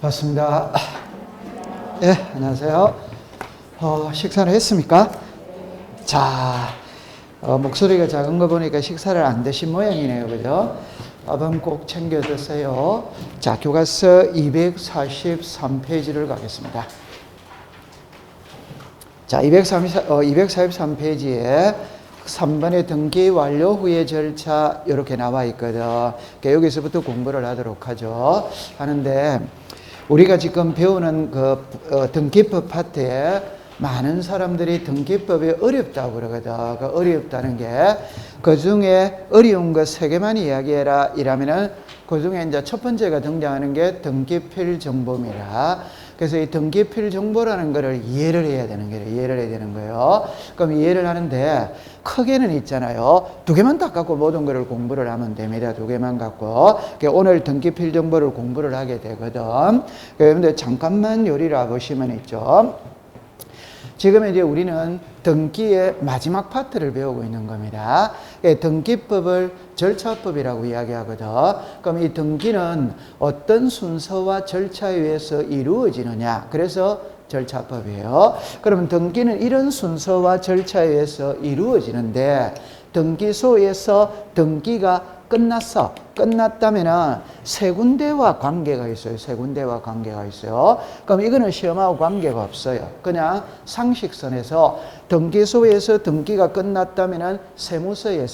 반갑습니다. 예, 안녕하세요. 식사를 했습니까? 자, 목소리가 작은 거 보니까 식사를 안 드신 모양이네요. 그죠? 밥은 꼭 챙겨 드세요. 자, 교과서 243페이지를 가겠습니다. 자, 243페이지에 3번의 등기 완료 후의 절차 이렇게 나와 있거든. 그러니까 여기서부터 공부를 하도록 하는데 우리가 지금 배우는 등기법 파트에 많은 사람들이 등기법이 어렵다고 그러거든. 그 어렵다는 게 그 중에 어려운 거 3개만 이야기해라 이라면은 그 중에 이제 첫 번째가 등장하는 게 등기필 정보입니다. 그래서 이 등기필 정보라는 거를 이해를 해야 되는 거예요. 이해를 해야 되는 거예요. 그럼 이해를 하는데 크게는 있잖아요. 2개만 딱 갖고 모든 거를 공부를 하면 됩니다. 2개만 갖고. 오늘 등기필 정보를 공부를 하게 되거든. 그런데 잠깐만 요리를 보시면 있죠. 지금 이제 우리는 등기의 마지막 파트를 배우고 있는 겁니다. 등기법을 절차법이라고 이야기하거든. 그럼 이 등기는 어떤 순서와 절차에 의해서 이루어지느냐. 그래서 절차법이에요. 그러면 등기는 이런 순서와 절차에 의해서 이루어지는데 등기소에서 등기가 끝났다면은 세 군데와 관계가 있어요. 세 군데와 관계가 있어요. 그럼 이거는 시험하고 관계가 없어요. 그냥 상식선에서 등기소에서 등기가 끝났다면은 세무서에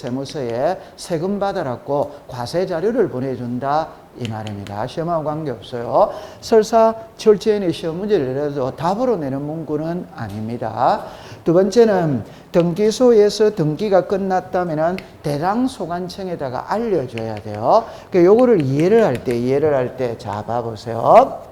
세금 받아라고 과세 자료를 보내준다 이 말입니다. 시험하고 관계없어요. 설사 철저히 시험 문제를 내려도 답으로 내는 문구는 아닙니다. 두 번째는 등기소에서 등기가 끝났다면 대장소관청에다가 알려줘야 돼요. 그러니까 요거를 이해를 할 때 자 봐보세요.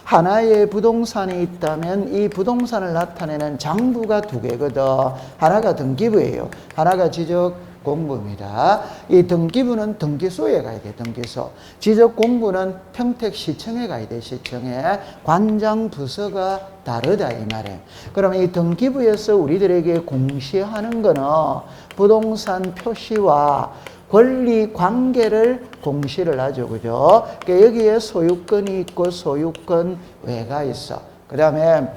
하나의 부동산이 있다면 이 부동산을 나타내는 장부가 2개거든. 하나가 등기부예요. 하나가 지적공부입니다. 이 등기부는 등기소에 가야 돼. 등기소. 지적공부는 평택시청에 가야 돼. 시청에. 관장 부서가 다르다 이 말이에요. 그러면 이 등기부에서 우리들에게 공시하는 거는 부동산 표시와 권리 관계를 공시를 하죠. 그죠? 그러니까 여기에 소유권이 있고 소유권 외가 있어. 그 다음에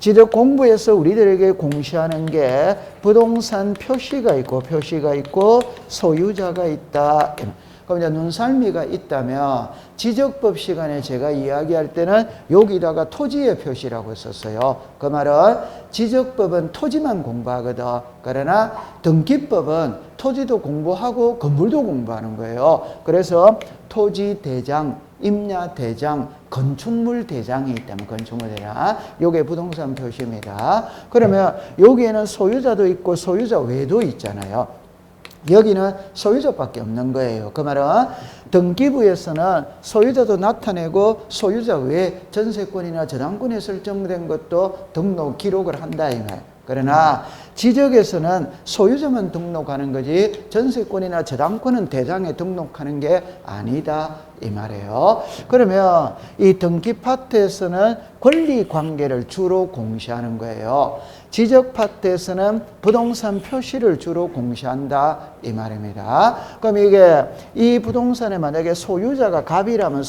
지적공부에서 우리들에게 공시하는 게 부동산 표시가 있고 소유자가 있다. 그럼 이제 눈썰미가 있다면 지적법 시간에 제가 이야기할 때는 여기다가 토지의 표시라고 썼어요. 그 말은 지적법은 토지만 공부하거든. 그러나 등기법은 토지도 공부하고 건물도 공부하는 거예요. 그래서 토지대장, 임야대장, 건축물 대장이 있다면 건축물 대장. 요게 부동산 표시입니다. 그러면 여기에는 소유자도 있고 소유자 외도 있잖아요. 여기는 소유자밖에 없는 거예요. 그 말은 등기부에서는 소유자도 나타내고 소유자 외에 전세권이나 저당권이 설정된 것도 등록 기록을 한다 이 말. 그러나 지적에서는 소유자만 등록하는 거지 전세권이나 저당권은 대장에 등록하는 게 아니다 이 말이에요. 그러면 이 등기 파트에서는 권리 관계를 주로 공시하는 거예요. 지적 파트에서는 부동산 표시를 주로 공시한다 이 말입니다. 그럼 이게 이 부동산에 만약에 소유자가 갑이라면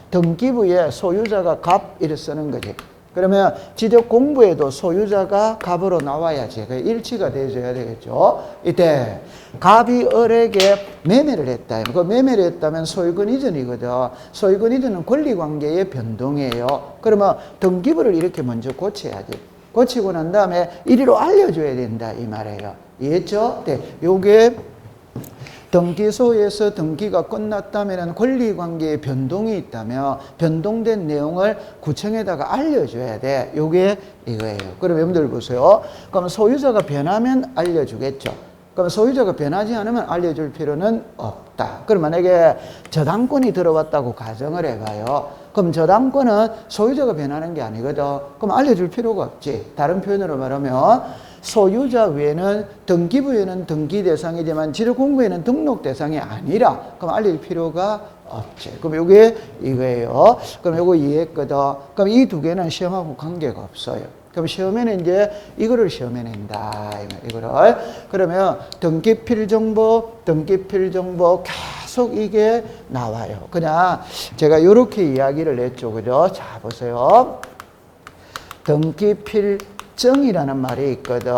등기부에 소유자가 갑 이렇게 쓰는 거지. 그러면 지적 공부에도 소유자가 갑으로 나와야지. 일치가 돼줘야 되겠죠. 이때 갑이 을에게 매매를 했다. 그 매매를 했다면 소유권 이전이거든. 소유권 이전은 권리관계의 변동이에요. 그러면 등기부를 이렇게 먼저 고쳐야지. 고치고 난 다음에 이리로 알려줘야 된다 이 말이에요. 이해했죠? 네. 요게 등기소에서 등기가 끝났다면 권리관계에 변동이 있다면 변동된 내용을 구청에다가 알려줘야 돼. 요게 이거예요. 그럼 여러분들 보세요. 그럼 소유자가 변하면 알려주겠죠. 그럼 소유자가 변하지 않으면 알려줄 필요는 없다. 그럼 만약에 저당권이 들어왔다고 가정을 해봐요. 그럼 저당권은 소유자가 변하는 게 아니거든. 그럼 알려줄 필요가 없지. 다른 표현으로 말하면 소유자 외에는 등기부에는 등기 대상이지만 지적공부에는 등록 대상이 아니라 그럼 알릴 필요가 없지. 그럼 이게 이거예요. 그럼 이거 이해했거든. 그럼 이 2개는 시험하고 관계가 없어요. 그럼 시험에는 이제 이거를 시험에 낸다. 이거를. 그러면 등기필 정보 계속 계속 이게 나와요. 그냥 제가 이렇게 이야기를 했죠. 그죠? 자, 보세요. 등기필정이라는 말이 있거든.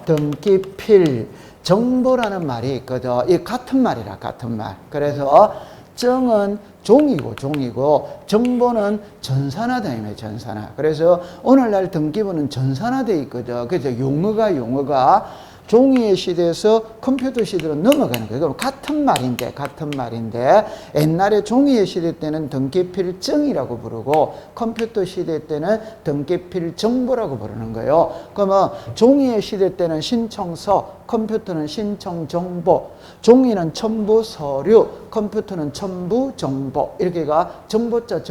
등기필정보라는 말이 있거든. 이 같은 말이라, 같은 말. 그래서 정은 종이고, 정보는 전산화되어 전산화. 그래서 오늘날 등기부는 전산화되어 있거든. 그래서 용어가 종이의 시대에서 컴퓨터 시대로 넘어가는 거예요. 같은 말인데 옛날에 종이의 시대 때는 등기필정이라고 부르고 컴퓨터 시대 때는 등기필정보라고 부르는 거예요. 그러면 종이의 시대 때는 신청서, 컴퓨터는 신청정보, 종이는 첨부 서류, 컴퓨터는 첨부 정보. 이렇게가 정보자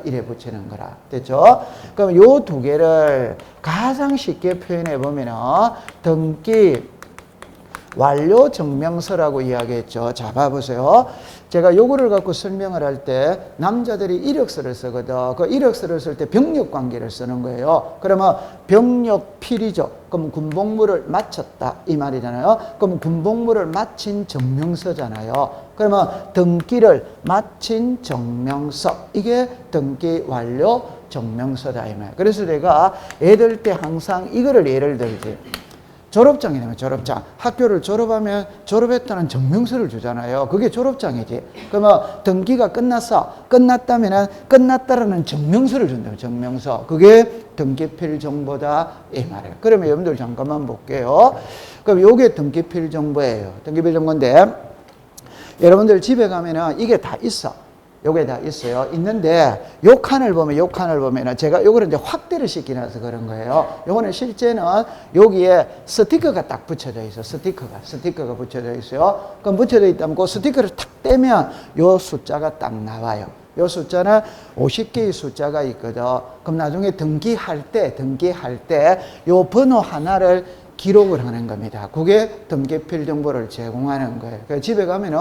이래 붙이는 거라. 됐죠? 그럼 요 두 개를 가장 쉽게 표현해 보면은 등기 완료 증명서라고 이야기했죠. 자, 봐보세요. 제가 요거를 갖고 설명을 할 때 남자들이 이력서를 쓰거든. 그 이력서를 쓸 때 병력 관계를 쓰는 거예요. 그러면 병력필이죠. 그럼 군복무를 마쳤다 이 말이잖아요. 그럼 군복무를 마친 증명서잖아요. 그러면 등기를 마친 증명서, 이게 등기 완료 증명서다 이 말. 그래서 내가 애들 때 항상 이거를 예를 들지. 졸업장이라면 졸업장. 학교를 졸업하면 졸업했다는 증명서를 주잖아요. 그게 졸업장이지. 그러면 등기가 끝났다면 끝났다라는 증명서를 준다면 증명서. 그게 등기필 정보다 이 말이에요. 그러면 여러분들 잠깐만 볼게요. 그럼 요게 등기필 정보예요. 등기필 정보인데 여러분들 집에 가면은 이게 다 있어. 요게 다 있어요. 있는데 요 칸을 보면 제가 요거를 이제 확대를 시키놔서 그런 거예요. 요거는 실제는 여기에 스티커가 딱 붙여져 있어. 스티커가 붙여져 있어요. 그럼 붙여져 있다면 그 스티커를 탁 떼면 요 숫자가 딱 나와요. 요 숫자는 50개의 숫자가 있거든. 그럼 나중에 등기할 때 요 번호 하나를 기록을 하는 겁니다. 그게 등기필 정보를 제공하는 거예요. 그래서 집에 가면은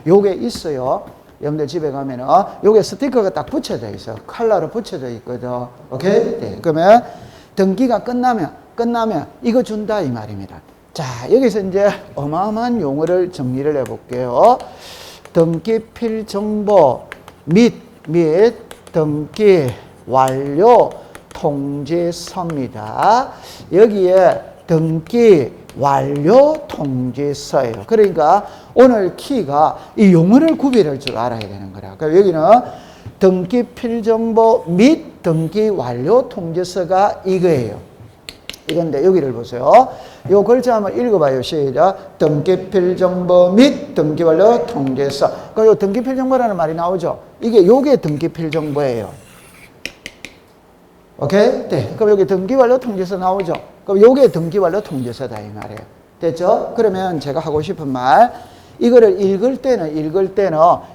요게 있어요. 여러분들 집에 가면은 요게 스티커가 딱 붙여져 있어. 칼라로 붙여져 있거든. 오케이? 네. 그러면 등기가 끝나면 이거 준다 이 말입니다. 자, 여기서 이제 어마어마한 용어를 정리를 해 볼게요. 등기필 정보 및 등기 완료 통지서입니다. 여기에 등기 완료 통지서예요. 그러니까 오늘 키가 이 용어를 구별할 줄 알아야 되는 거라. 그러니까 여기는 등기 필정보 및 등기 완료 통지서가 이거예요. 이건데 여기를 보세요. 요 글자 한번 읽어봐요. 시작. 등기 필정보 및 등기 완료 통지서. 그러니까 요 등기 필정보라는 말이 나오죠. 요게 등기 필정보예요. 오케이? 네. 그럼 여기 등기 완료 통지서 나오죠. 그럼 요게 등기 완료 통지서다 이 말이에요. 됐죠? 그러면 제가 하고 싶은 말, 이거를 읽을 때는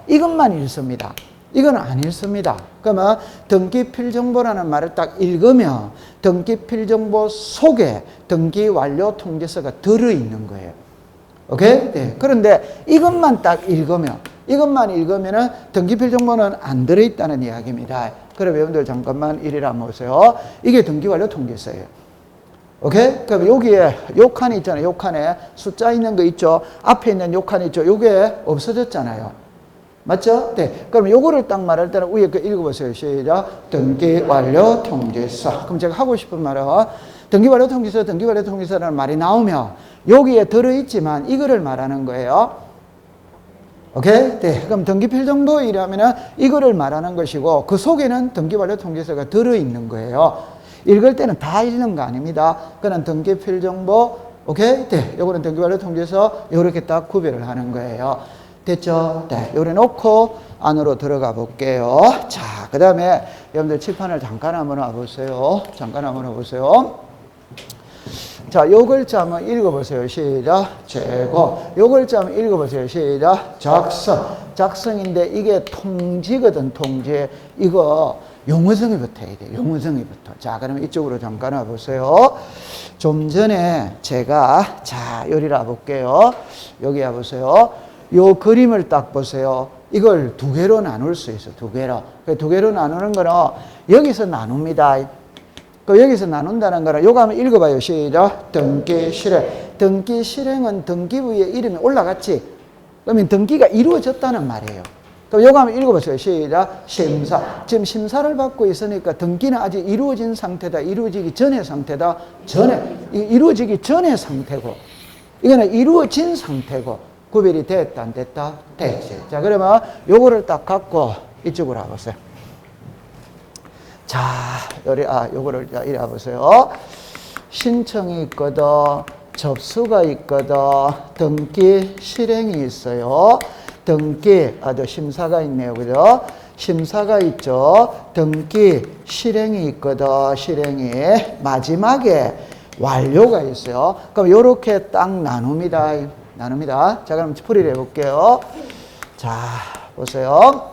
이것만 읽습니다. 이거는 안 읽습니다. 그러면 등기필정보라는 말을 딱 읽으면 등기필정보 속에 등기 완료 통지서가 들어있는 거예요. 오케이? 네. 그런데 이것만 딱 읽으면 등기필정보는 안 들어있다는 이야기입니다. 그럼 여러분들 잠깐만 이리라 보세요. 이게 등기 완료 통지서예요. 오케이? 그럼 여기에 요 칸이 있잖아요. 요 칸에 숫자 있는 거 있죠? 앞에 있는 요 칸 있죠? 요게 없어졌잖아요. 맞죠? 네. 그럼 요거를 딱 말할 때는 위에 거 읽어보세요. 시작. 등기 완료 통지서. 그럼 제가 하고 싶은 말은 등기 완료 통지서라는 말이 나오면 여기에 들어있지만 이거를 말하는 거예요. 오케이? 네. 그럼 등기필정보이라면은 이거를 말하는 것이고 그 속에는 등기 완료 통지서가 들어있는 거예요. 읽을 때는 다 읽는 거 아닙니다. 그는 등기필정보, 오케이? 네. 요거는 등기 완료 통지서 요렇게 딱 구별을 하는 거예요. 됐죠? 네. 요래 놓고 안으로 들어가 볼게요. 자, 그 다음에 여러분들 칠판을 잠깐 한번 와보세요. 자, 요 글자 한번 읽어보세요. 시작. 제거. 요 글자 한번 읽어보세요. 시작. 작성. 작성인데 이게 통지거든, 통지. 이거 용어성이 붙어야 돼. 용어성이 붙어. 자, 그러면 이쪽으로 잠깐 와보세요. 좀 전에 제가, 자, 요리를 와볼게요. 여기 와보세요. 요 그림을 딱 보세요. 이걸 두 개로 나눌 수 있어. 두 개로. 두 개로 나누는 거는 여기서 나눕니다. 여기서 나눈다는 거는 요거 한번 읽어봐요. 시작. 등기 실행. 등기 실행은 등기부의 이름이 올라갔지. 그러면 등기가 이루어졌다는 말이에요. 그럼 요거 한번 읽어보세요. 시작. 심사. 지금 심사를 받고 있으니까 등기는 아직 이루어진 상태다. 이루어지기 전의 상태다. 이루어지기 전의 상태고, 이거는 이루어진 상태고, 구별이 됐다, 안 됐다? 됐지. 자, 그러면 요거를 딱 갖고 이쪽으로 와보세요. 자, 요거를 이리 와보세요. 신청이 있거든, 접수가 있거든, 등기 실행이 있어요. 등기, 심사가 있네요. 그죠? 심사가 있죠. 등기, 실행이 있거든, 실행이. 마지막에 완료가 있어요. 그럼 요렇게 딱 나눕니다. 자, 그럼 풀이를 해볼게요. 자, 보세요.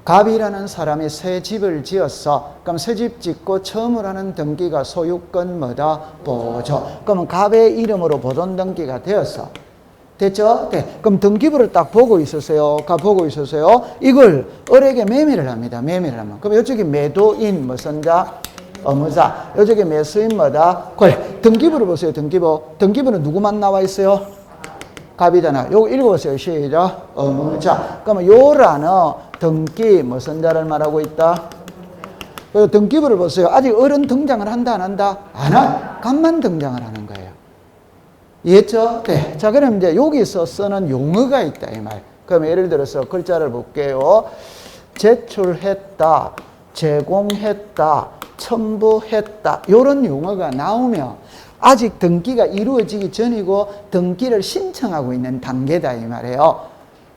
갑이라는 사람이 새 집을 지었어. 그럼 새 집 짓고 처음으로 하는 등기가 소유권 뭐다? 보존. 그러면 갑의 이름으로 보존 등기가 되었어. 됐죠? 네. 그럼 등기부를 딱 보고 있으세요. 보고 있으세요. 이걸 을에게 매매를 합니다. 매매를 하면. 그럼 이쪽이 매도인, 무선자, 의무자. 이쪽에 매수인 뭐다? 권. 등기부를 보세요. 등기부는 누구만 나와 있어요? 갑이잖아. 요거 읽어보세요. 시작. 의무자. 그러면 요라는 등기, 무선자를 말하고 있다. 그리고 등기부를 보세요. 아직 을은 등장을 한다, 안 한다? 안 한. 갑만 등장을 하는 거예요. 이해했죠? 네. 자, 그럼 이제 여기서 쓰는 용어가 있다, 이 말. 그럼 예를 들어서 글자를 볼게요. 제출했다, 제공했다, 첨부했다. 요런 용어가 나오면 아직 등기가 이루어지기 전이고 등기를 신청하고 있는 단계다, 이 말이에요.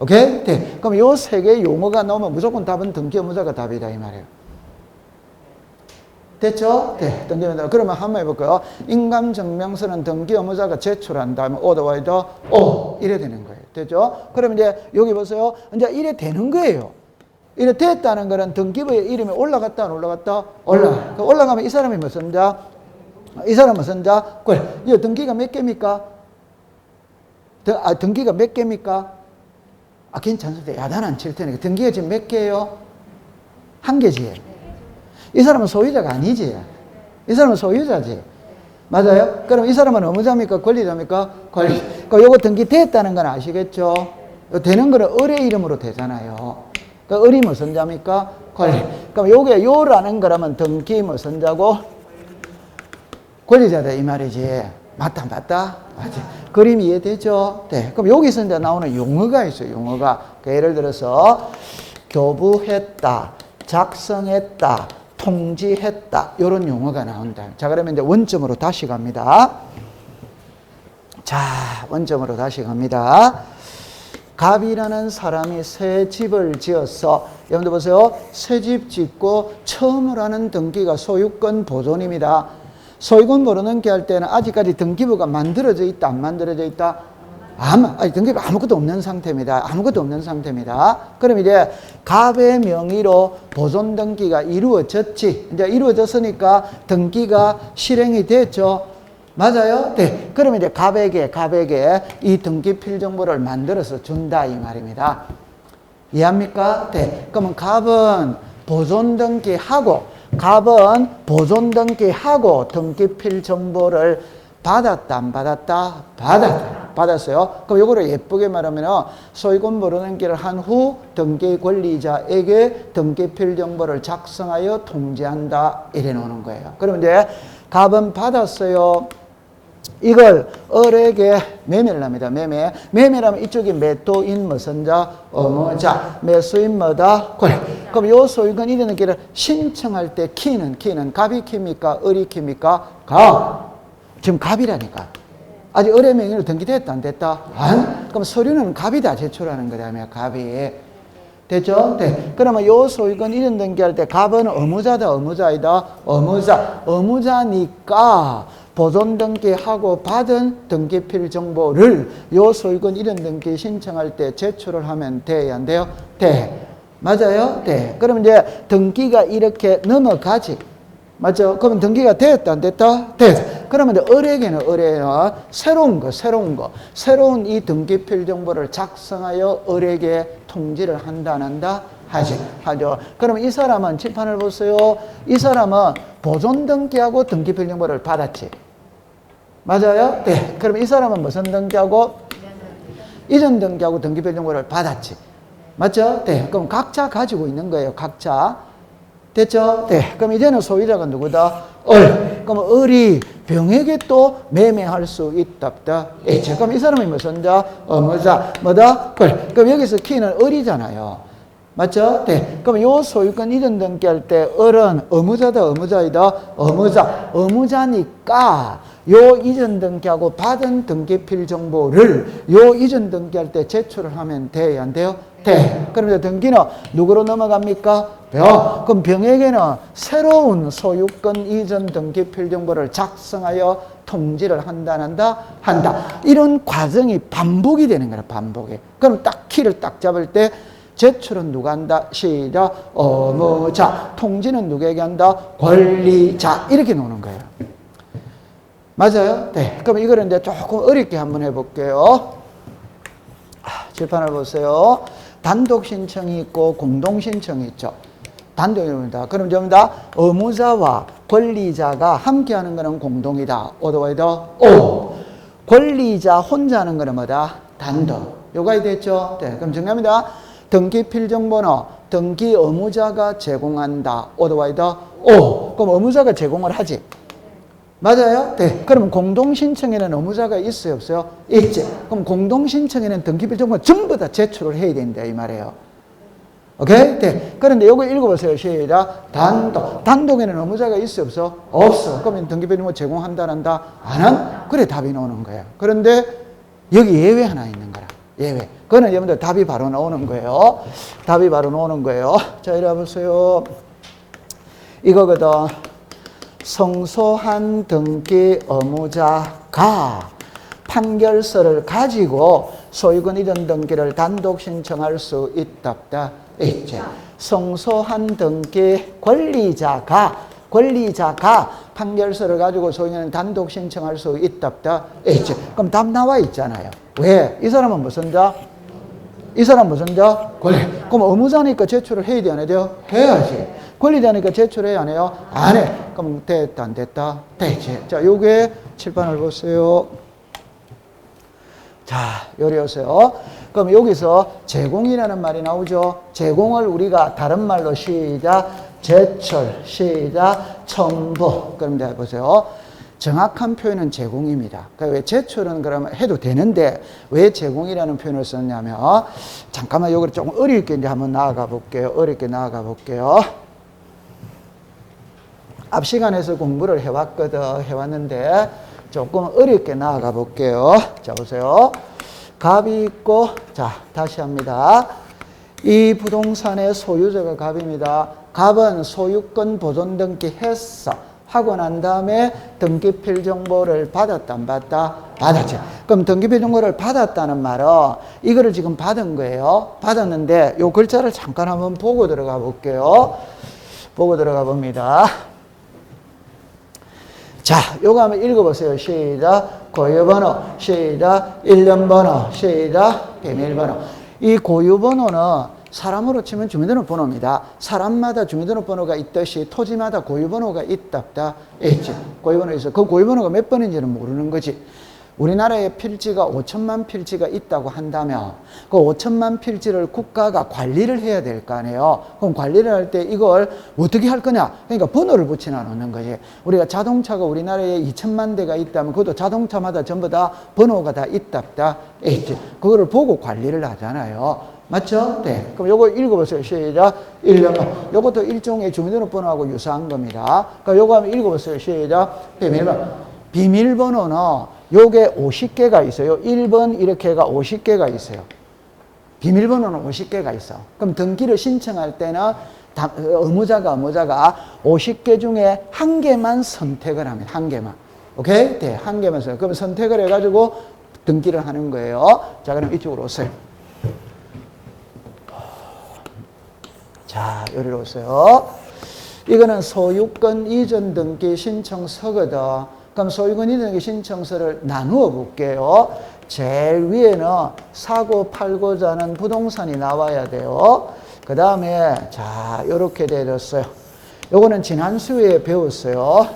오케이? 네. 그럼 요 세 개의 용어가 나오면 무조건 답은 등기 의무자가 답이다, 이 말이에요. 됐죠? 네. 등기 의무자. 그러면 한번 해볼까요? 인감증명서는 등기 의무자가 제출한다 하면 오더와이더 오 이래 되는 거예요. 됐죠? 그럼 이제 여기 보세요. 이제 이래 되는 거예요. 이래 됐다는 거는 등기부의 이름이 올라갔다 안 올라갔다? 올라가면 이 사람이 무슨 자? 이 사람은 무슨 자? 그래. 이 등기가 몇 개입니까? 등기가 몇 개입니까? 괜찮습니다. 야단 안 칠 테니까. 등기가 지금 몇 개예요? 한 개지. 이 사람은 소유자가 아니지. 이 사람은 소유자지. 맞아요? 그럼 이 사람은 의무자입니까? 권리자입니까? 권리. 그러니까 요거 등기 됐다는 건 아시겠죠? 되는 거는 을의 이름으로 되잖아요. 그러니까 을이 무슨 자입니까? 권리. 그럼 요게 요라는 거라면 등기 무슨 자고? 권리자다 이 말이지. 맞다, 맞다? 맞지. 그림 이해되죠? 네. 그럼 여기서 이제 나오는 용어가 있어요, 용어가. 그러니까 예를 들어서 교부했다, 작성했다, 통지했다. 이런 용어가 나온다. 자, 그러면 이제 원점으로 다시 갑니다. 자, 원점으로 다시 갑니다. 갑이라는 사람이 새 집을 지었어. 여러분들 보세요. 새 집 짓고 처음으로 하는 등기가 소유권 보존입니다. 소유권 보존 등기할 때는 아직까지 등기부가 만들어져 있다, 안 만들어져 있다? 등기부 아무것도 없는 상태입니다. 아무것도 없는 상태입니다. 그럼 이제 갑의 명의로 보존 등기가 이루어졌지. 이제 이루어졌으니까 등기가 실행이 됐죠. 맞아요? 네. 그러면 이제 갑에게 이 등기 필정보를 만들어서 준다 이 말입니다. 이해합니까? 네. 그러면 갑은 보존 등기하고 등기 필정보를 받았다 안 받았다? 받았어요. 그럼 요거를 예쁘게 말하면 소유권 보존 등기를 한 후 등기 권리자에게 등기 필정보를 작성하여 통지한다 이래 놓는 거예요. 그럼 이제 갑은 받았어요. 이걸 을에게 매매를 합니다. 매매라면 이쪽이 매도인 무슨 자? 의무자. 매수인 뭐다? 권리. 그럼 요 소유권 이런 등기를 신청할 때 키는 갑이 킵니까? 을이 킵니까? 갑. 지금 갑이라니까. 아직 을의 명의로 등기됐다 안 됐다? 그럼 서류는 갑이 다 제출하는 거라며 갑이. 됐죠? 네. 그러면 요 소유권 이전 등기할 때 갑은 의무자다 의무자이다? 의무자니까 보존 등기하고 받은 등기필 정보를 요 소유권 이전 등기 신청할 때 제출을 하면 돼야 안 돼요? 돼. 맞아요? 네. 그럼 이제 등기가 이렇게 넘어가지. 맞죠? 그러면 등기가 됐다 안 됐다? 됐다. 그러면 이제 을에게는 새로운 이 등기필 정보를 작성하여 을에게 통지를 한다 안 한다? 하죠. 그러면 이 사람은 칠판을 보세요. 이 사람은 보존 등기하고 등기필 정보를 받았지. 맞아요? 네. 그럼 이 사람은 무슨 등기하고? 이전 등기하고 등기별 정보를 받았지. 맞죠? 네. 그럼 각자 가지고 있는 거예요. 각자. 됐죠? 네. 그럼 이제는 소유자가 누구다? 을. 그럼 을이 병에게 또 매매할 수 있답다. 그럼 이 사람이 무슨 자? 어무자. 뭐다? 걸. 그럼 여기서 키는 을이잖아요. 맞죠? 네. 그럼 요 소유권 이전 등기할 때 을은 어무자다, 어무자이다? 어무자. 어무자니까 요 이전 등기하고 받은 등기필 정보를 요 이전 등기할 때 제출을 하면 돼요? 안 돼요? 돼. 그럼 이제 등기는 누구로 넘어갑니까? 병. 그럼 병에게는 새로운 소유권 이전 등기필 정보를 작성하여 통지를 한다, 한다. 이런 과정이 반복이 되는 거야, 반복이. 그럼 딱 키를 딱 잡을 때 제출은 누가 한다? 시작. 어무자. 통지는 누구에게 한다? 권리자. 이렇게 노는 거예요. 맞아요? 네. 그럼 이거를 이제 조금 어렵게 한번 해볼게요. 칠판을 보세요. 단독 신청이 있고 공동 신청이 있죠. 단독입니다. 그럼 전부 다 의무자와 권리자가 함께 하는 거는 공동이다. 오더와이더 오. 권리자 혼자 하는 거는 뭐다? 단독. 요가 됐죠? 네. 그럼 정리합니다. 등기필 정보는 등기 의무자가 제공한다. 오더와이더 오. 그럼 의무자가 제공을 하지. 맞아요? 네. 그러면 공동신청에는 의무자가 있어요? 없어요? 있지. 그럼 공동신청에는 등기필 정보 전부 다 제출을 해야 된다. 이 말이에요. 오케이? 네. 그런데 요거 읽어보세요. 시작. 단독. 단독에는 의무자가 있어요? 없어? 없어. 그러면 등기필 정보 제공한다, 한다? 안 한? 그래, 답이 나오는 거예요. 그런데 여기 예외 하나 있는 거라. 예외. 그거는 여러분들 답이 바로 나오는 거예요. 답이 바로 나오는 거예요. 자, 이리 와보세요. 이거거든. 성소한 등기 의무자가 판결서를 가지고 소유권 이전 등기를 단독 신청할 수 있답다. 있지. 성소한 등기 권리자가 판결서를 가지고 소유권 단독 신청할 수 있답다. 있지. 그럼 답 나와 있잖아요. 왜? 이 사람은 무슨 자? 이 사람 무슨 자? 권리. 그럼 의무자니까 제출을 해야 돼, 안 해야 돼요? 해야지. 권리자니까 제출해야 안 해요? 안 해. 그럼 됐다, 안 됐다? 되지. 자, 요게 칠판을 보세요. 자, 요리 오세요. 그럼 여기서 제공이라는 말이 나오죠? 제공을 우리가 다른 말로 시작, 제출, 시작, 첨부. 그럼 자, 보세요. 정확한 표현은 제공입니다. 그러니까 왜 제출은 그러면 해도 되는데 왜 제공이라는 표현을 썼냐면 잠깐만 요거를 조금 어렵게 이제 한번 나아가 볼게요. 어렵게 나아가 볼게요. 앞 시간에서 공부를 해왔는데 조금 어렵게 나아가 볼게요. 자, 보세요. 갑이 있고, 자, 다시 합니다. 이 부동산의 소유자가 갑입니다. 갑은 소유권 보존 등기 했어. 하고 난 다음에 등기필 정보를 받았다, 안 받았다? 받았지. 그럼 등기필 정보를 받았다는 말은 이거를 지금 받은 거예요. 받았는데 요 글자를 잠깐 한번 보고 들어가 볼게요. 보고 들어가 봅니다. 자, 요거 한번 읽어보세요. 시작. 고유번호, 시작. 1년번호, 시작. 비밀번호. 이 고유번호는 사람으로 치면 주민등록번호입니다. 사람마다 주민등록번호가 있듯이 토지마다 고유번호가 있답다. 있지. 고유번호 있어. 그 고유번호가 몇 번인지는 모르는 거지. 우리나라에 필지가 5천만 필지가 있다고 한다면 그 5천만 필지를 국가가 관리를 해야 될 거 아니에요. 그럼 관리를 할 때 이걸 어떻게 할 거냐? 그러니까 번호를 붙여 놓는 거지. 우리가 자동차가 우리나라에 2천만 대가 있다면 그것도 자동차마다 전부 다 번호가 다 있답다. 있지. 그거를 보고 관리를 하잖아요. 맞죠? 네. 그럼 요거 읽어보세요. 시작. 1년. 요것도 일종의 주민등록번호하고 유사한 겁니다. 그러니까 요거 한번 읽어보세요. 시작. 비밀번호. 비밀번호는 요게 50개가 있어요. 1번 이렇게 해가 50개가 있어요. 비밀번호는 50개가 있어. 그럼 등기를 신청할 때는 의무자가 50개 중에 한 개만 선택을 하면, 한 개만. 오케이? 네, 한 개만 선택. 그럼 선택을 해가지고 등기를 하는 거예요. 자, 그럼 이쪽으로 오세요. 자, 여기로 오세요. 이거는 소유권 이전 등기 신청서거든. 그럼 소유권 이전 등기 신청서를 나누어 볼게요. 제일 위에는 사고 팔고자 하는 부동산이 나와야 돼요. 그 다음에 자, 요렇게 되어졌어요. 요거는 지난주에 배웠어요.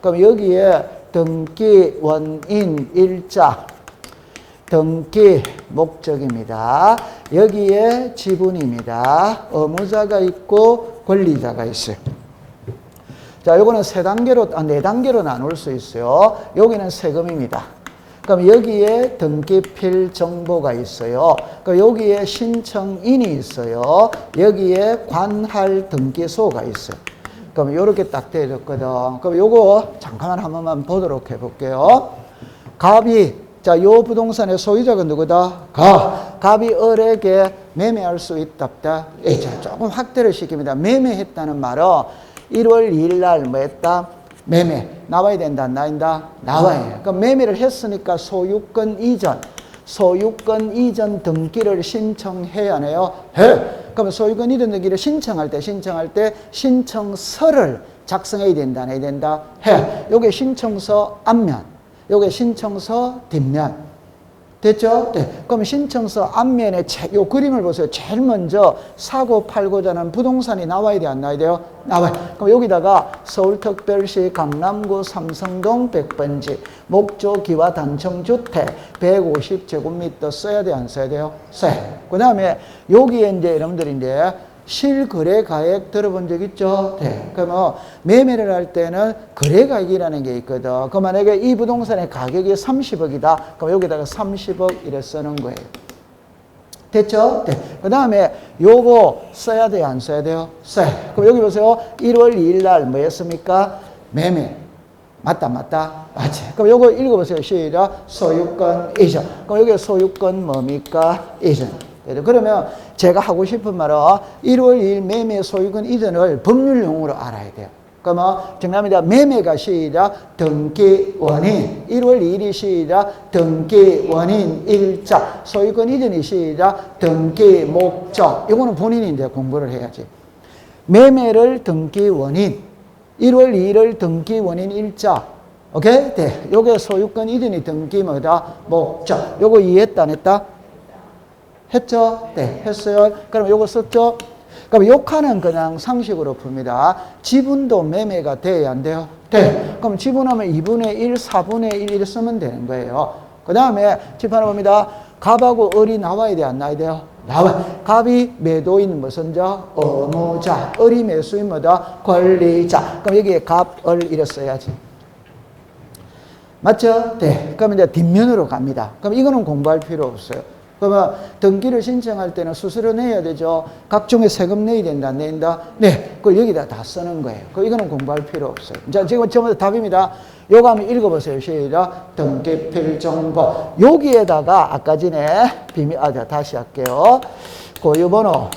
그럼 여기에 등기 원인 일자 등기 목적입니다. 여기에 지분입니다. 의무자가 있고 권리자가 있어요. 자, 요거는 네 단계로 나눌 수 있어요. 여기는 세금입니다. 그럼 여기에 등기필 정보가 있어요. 그럼 여기에 신청인이 있어요. 여기에 관할 등기소가 있어요. 그럼 요렇게 딱 되어졌거든. 그럼 요거 잠깐만 한 번만 보도록 해볼게요. 갑이, 자, 요 부동산의 소유자가 누구다? 갑이 을에게 매매할 수 있답다. 자, 조금 확대를 시킵니다. 매매했다는 말은 1월 2일 날 뭐 했다? 매매. 나와야 된다, 안 나온다? 나와요. 그럼 매매를 했으니까 소유권 이전 등기를 신청해야 하네요. 그럼 소유권 이전 등기를 신청할 때 신청서를 작성해야 된다, 안 해야 된다? 요게 신청서 앞면, 요게 신청서 뒷면. 됐죠? 네. 그럼 신청서 앞면에 요 그림을 보세요. 제일 먼저 사고 팔고자 하는 부동산이 나와야 돼, 안 나와야 돼요? 나와요. 그럼 여기다가 서울특별시 강남구 삼성동 100번지 목조기와 단층주택 150제곱미터 써야 돼, 안 써야 돼요? 써요. 그 다음에 여기에 이제 여러분들이 이제 실거래가액 들어본 적 있죠? 네. 그러면 매매를 할 때는 거래가액이라는 게 있거든. 그 만약에 이 부동산의 가격이 30억이다. 그럼 여기다가 30억 이래 쓰는 거예요. 됐죠? 네. 그 다음에 요거 써야 돼요, 안 써야 돼요? 써요. 그럼 여기 보세요. 1월 2일 날 뭐였습니까? 매매. 맞다. 맞지. 그럼 요거 읽어보세요. 시작. 소유권 이전. 그럼 여기 소유권 뭡니까? 이전. 그러면 제가 하고 싶은 말은 1월 2일 매매 소유권 이전을 법률 용어로 알아야 돼요. 그러면 정답입니다. 매매가 시작 등기 원인, 1월 2일이 시작 등기 원인 일자, 소유권 이전이 시작 등기 목적. 이거는 본인이 이제 공부를 해야지. 매매를 등기 원인, 1월 2일을 등기 원인 일자. 오케이? 네. 요게 소유권 이전이 등기 뭐다? 목적. 요거 이해했다, 안 했다? 했죠? 네, 했어요. 그럼 요거 썼죠? 그럼 요 칸은 그냥 상식으로 풉니다. 지분도 매매가 돼야 안 돼요? 돼. 그럼 지분하면 2분의 1, 4분의 1 이렇게 쓰면 되는 거예요. 그 다음에 칠판을 봅니다. 갑하고 을이 나와야 돼, 안 나와야 돼요? 나와. 갑이 매도인 무슨 자? 의무자. 을이 매수인 뭐다? 권리자. 그럼 여기에 갑, 을 이래 써야지. 맞죠? 네. 그럼 이제 뒷면으로 갑니다. 그럼 이거는 공부할 필요 없어요. 그러면 등기를 신청할 때는 수수료 내야 되죠. 각종의 세금 내야 된다, 안 낸다? 네. 그걸 여기다 다 쓰는 거예요. 이거는 공부할 필요 없어요. 자, 지금 전부 다 답입니다. 요거 한번 읽어보세요. 시작. 등기필 정보. 여기에다가 아까 전에 다시 할게요. 고유번호,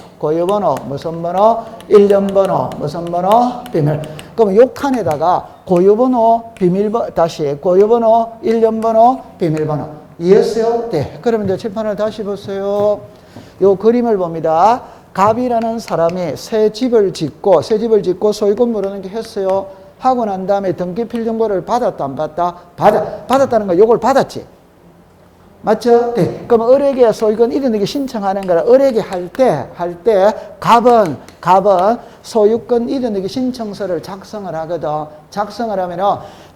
무슨 번호? 1년 번호, 무슨 번호? 비밀. 그럼 요 칸에다가 고유번호, 비밀번호, 다시 고유번호, 1년 번호, 비밀번호. 이해했어요? 네. 그러면 이제 칠판을 다시 보세요. 요 그림을 봅니다. 갑이라는 사람이 새 집을 짓고 소유권 모르는 게 했어요. 하고 난 다음에 등기필 정보를 받았다, 안 받았다? 받았다는 거 요걸 받았지. 맞죠? 네. 그럼 을에게 소유권 이전등기 신청하는 거라 을에게 할 때 갑은 소유권 이전등기 신청서를 작성을 하거든. 작성을 하면은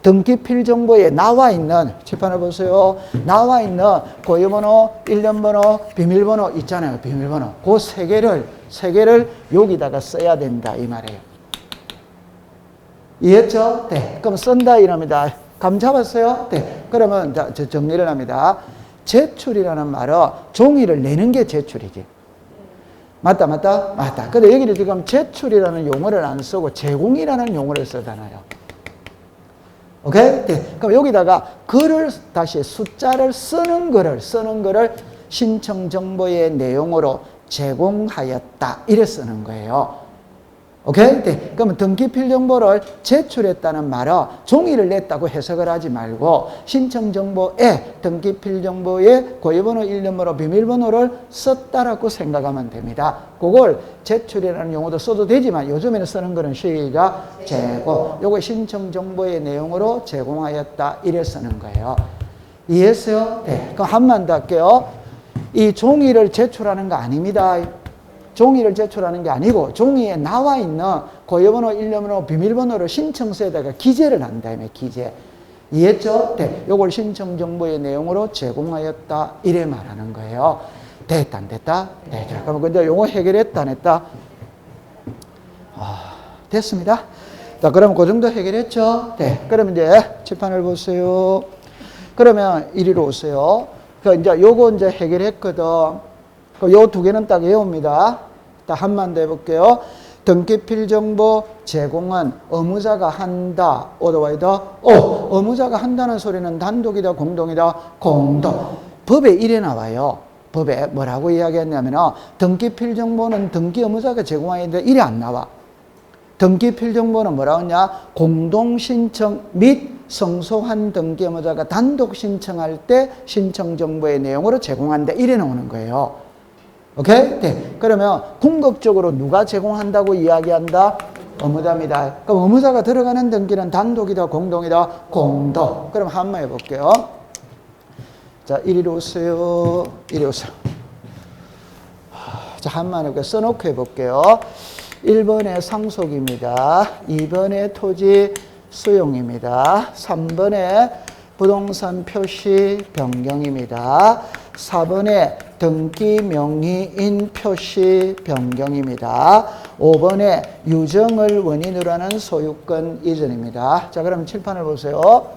등기필 정보에 나와 있는, 칠판을 보세요. 나와 있는 고유번호, 1년 번호, 비밀번호 있잖아요. 비밀번호. 그 세 개를 여기다가 써야 된다. 이 말이에요. 이해했죠? 네. 그럼 쓴다 이럽니다. 감 잡았어요? 네. 그러면 정리를 합니다. 제출이라는 말은 종이를 내는 게 제출이지. 맞다. 근데 여기는 지금 제출이라는 용어를 안 쓰고 제공이라는 용어를 쓰잖아요. 오케이? 네. 그럼 여기다가 글을 다시 숫자를 쓰는 거를 신청 정보의 내용으로 제공하였다. 이래 쓰는 거예요. 오케이? 네. 그러면 등기필 정보를 제출했다는 말은 종이를 냈다고 해석을 하지 말고 신청 정보에 등기필 정보에 고유번호, 1년번호, 비밀번호를 썼다라고 생각하면 됩니다. 그걸 제출이라는 용어도 써도 되지만 요즘에는 쓰는 거는 시작 제공. 요거 신청 정보의 내용으로 제공하였다. 이래 쓰는 거예요. 이해했어요? 네. 그럼 한번 더 할게요. 이 종이를 제출하는 거 아닙니다. 종이를 제출하는 게 아니고 종이에 나와 있는 고유번호, 1년번호, 비밀번호를 신청서에다가 기재를 한다며 기재. 이해했죠? 네. 요걸 신청 정보의 내용으로 제공하였다. 이래 말하는 거예요. 됐다, 안 됐다? 네. 자, 그럼 근데 요거 해결했다, 안 했다? 됐습니다. 자, 그럼 그 정도 해결했죠? 네. 그럼 이제 칠판을 보세요. 그러면 이리로 오세요. 그 이제 요거 이제 해결했거든. 그 요 두 개는 딱 외웁니다. 딱 한번 더 해볼게요. 등기필 정보 제공은 의무자가 한다. 오더와이더 의무자가 한다는 소리는 단독이다, 공동이다, 공동. 법에 이래 나와요. 법에 뭐라고 이야기했냐면 등기필 정보는 등기 의무자가 제공하는데 이래 안 나와. 등기필 정보는 뭐라고 했냐? 공동신청 및 성소한 등기 의무자가 단독 신청할 때 신청 정보의 내용으로 제공한다. 이래 나오는 거예요. 오케이? 네. 그러면 궁극적으로 누가 제공한다고 이야기한다? 의무자입니다. 그럼 의무자가 들어가는 등기는 단독이다, 공동이다? 공동. 그럼 한번 해볼게요. 자, 이리로 오세요. 이리 오세요. 자, 한번 이렇게 써놓고 해볼게요. 1번에 상속입니다. 2번에 토지 수용입니다. 3번에 부동산 표시 변경입니다. 4번에 등기 명의인 표시 변경입니다. 5번에 유정을 원인으로 하는 소유권 이전입니다. 자, 그럼 칠판을 보세요.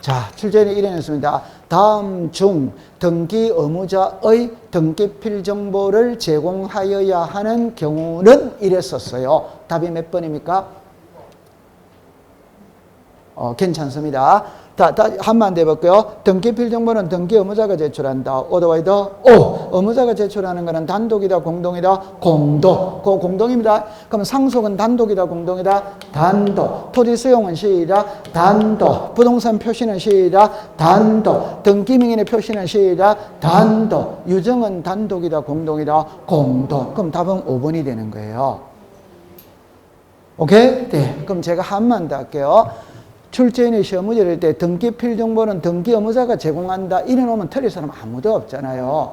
자, 출제는 이래 냈습니다. 다음 중 등기 의무자의 등기필 정보를 제공하여야 하는 경우는 이랬었어요. 답이 몇 번입니까? 괜찮습니다. 한번 더 해볼게요. 등기필 정보는 등기 의무자가 제출한다. 오더와이더 의무자가 제출하는 것은 단독이다, 공동이다, 공동. 그 공동입니다. 그럼 상속은 단독이다, 공동이다, 단독. 토지 수용은 시작, 단독. 부동산 표시는 시작, 단독. 등기 명인의 표시는 시작, 단독. 유정은 단독이다, 공동이다, 공동. 그럼 답은 5번이 되는 거예요. 오케이? 네. 그럼 제가 한번 더 할게요. 출제인이 시험 문제를 할 때 등기필 정보는 등기 의무자가 제공한다. 이래 놓으면 틀릴 사람 아무도 없잖아요.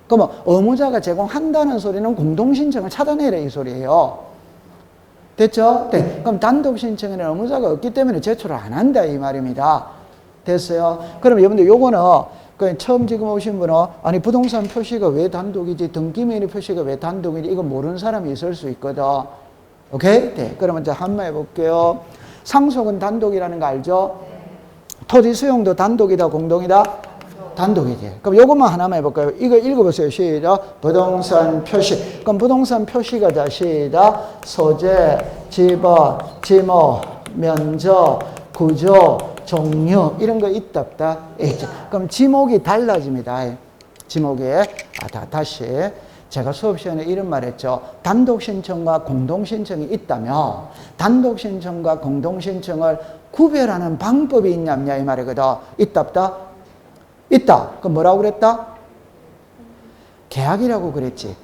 그러면 의무자가 제공한다는 소리는 공동신청을 차단해라 이 소리예요. 됐죠? 네. 그럼 단독 신청에는 의무자가 없기 때문에 제출을 안 한다 이 말입니다. 됐어요? 그럼 여러분들 요거는 처음 지금 오신 분은 아니 부동산 표시가 왜 단독이지 등기명의 표시가 왜 단독이지 이거 모르는 사람이 있을 수 있거든. 오케이? 네. 그러면 이제 한번 해볼게요. 상속은 단독이라는 거 알죠? 토지 수용도 단독이다, 공동이다? 단독이지. 그럼 요것만 하나만 해볼까요? 이거 읽어보세요. 시작. 부동산 표시. 그럼 부동산 표시가 자, 시작. 소재, 지번, 지목, 면적, 구조, 종류, 이런 거 있다, 없다? 있죠. 그럼 지목이 달라집니다. 지목이. 다시. 제가 수업 시간에 이런 말 했죠. 단독 신청과 공동 신청이 있다면 단독 신청과 공동 신청을 구별하는 방법이 있냐 없냐 이 말이거든. 있다 없다? 있다. 그럼 뭐라고 그랬다? 계약이라고 그랬지.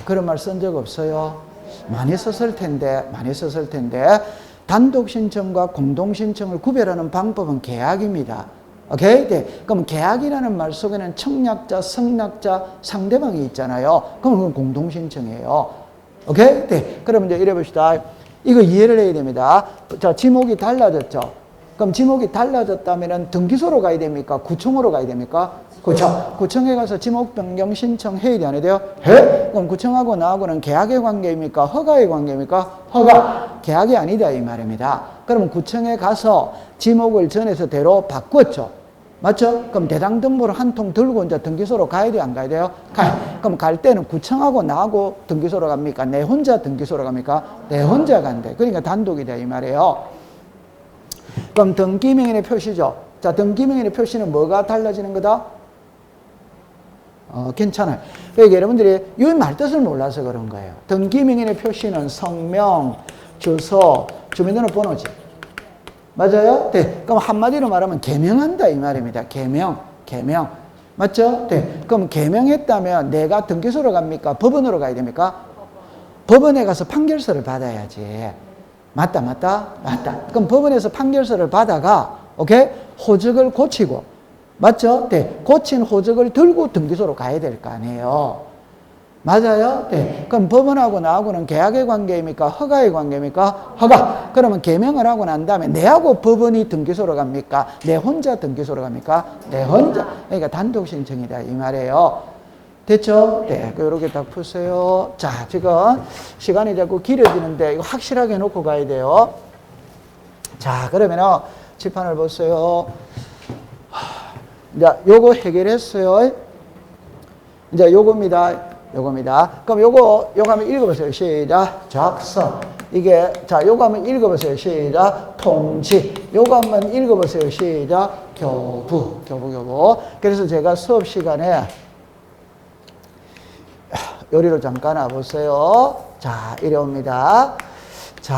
그런 말 쓴 적 없어요? 많이 썼을 텐데 단독 신청과 공동 신청을 구별하는 방법은 계약입니다. 오케이? 네. 그럼 계약이라는 말 속에는 청약자, 승낙자, 상대방이 있잖아요. 그럼 그건 공동신청이에요. 오케이? 네. 그럼 이제 이래 봅시다. 이거 이해를 해야 됩니다. 자, 지목이 달라졌죠? 그럼 지목이 달라졌다면 등기소로 가야 됩니까? 구청으로 가야 됩니까? 그렇죠. 구청에 가서 지목 변경 신청해야 돼, 안 해야 돼요? 해? 그럼 구청하고 나하고는 계약의 관계입니까? 허가의 관계입니까? 허가. 계약이 아니다, 이 말입니다. 그러면 구청에 가서 지목을 전에서 대로 바꿨죠? 맞죠? 그럼 대당 등본을 한 통 들고 이제 등기소로 가야 돼요, 안 가야 돼요? 가요. 그럼 갈 때는 구청하고 나하고 등기소로 갑니까? 내 혼자 등기소로 갑니까? 내 혼자 간대. 그러니까 단독이다, 이 말이에요. 그럼 등기명인의 표시죠. 자, 등기명인의 표시는 뭐가 달라지는 거다? 괜찮아요. 그러니까 여러분들이 이 말 뜻을 몰라서 그런 거예요. 등기명인의 표시는 성명, 주소, 주민등록번호지. 맞아요? 네. 그럼 한마디로 말하면 개명한다 이 말입니다. 개명. 맞죠? 네. 그럼 개명했다면 내가 등기소로 갑니까? 법원으로 가야 됩니까? 법원에 가서 판결서를 받아야지. 맞다. 그럼 법원에서 판결서를 받아가, 오케이? 호적을 고치고, 맞죠? 네. 고친 호적을 들고 등기소로 가야 될 거 아니에요. 맞아요? 네. 그럼 법원하고 나하고는 계약의 관계입니까? 허가의 관계입니까? 허가. 그러면 개명을 하고 난 다음에 내하고 법원이 등기소로 갑니까? 내 혼자 등기소로 갑니까? 내 혼자. 그러니까 단독 신청이다 이 말이에요. 됐죠? 네. 이렇게 딱 푸세요. 자, 지금 시간이 자꾸 길어지는데 이거 확실하게 놓고 가야 돼요. 자, 그러면은 칠판을 보세요. 이제 요거 해결했어요. 이제 요겁니다. 그럼 요거 한번 읽어보세요. 시작. 작성. 이게, 자, 요거 한번 읽어보세요. 시작. 통지. 요거 한번 읽어보세요. 시작. 교부. 그래서 제가 수업 시간에 요리로 잠깐 와보세요. 자, 이리 옵니다. 자,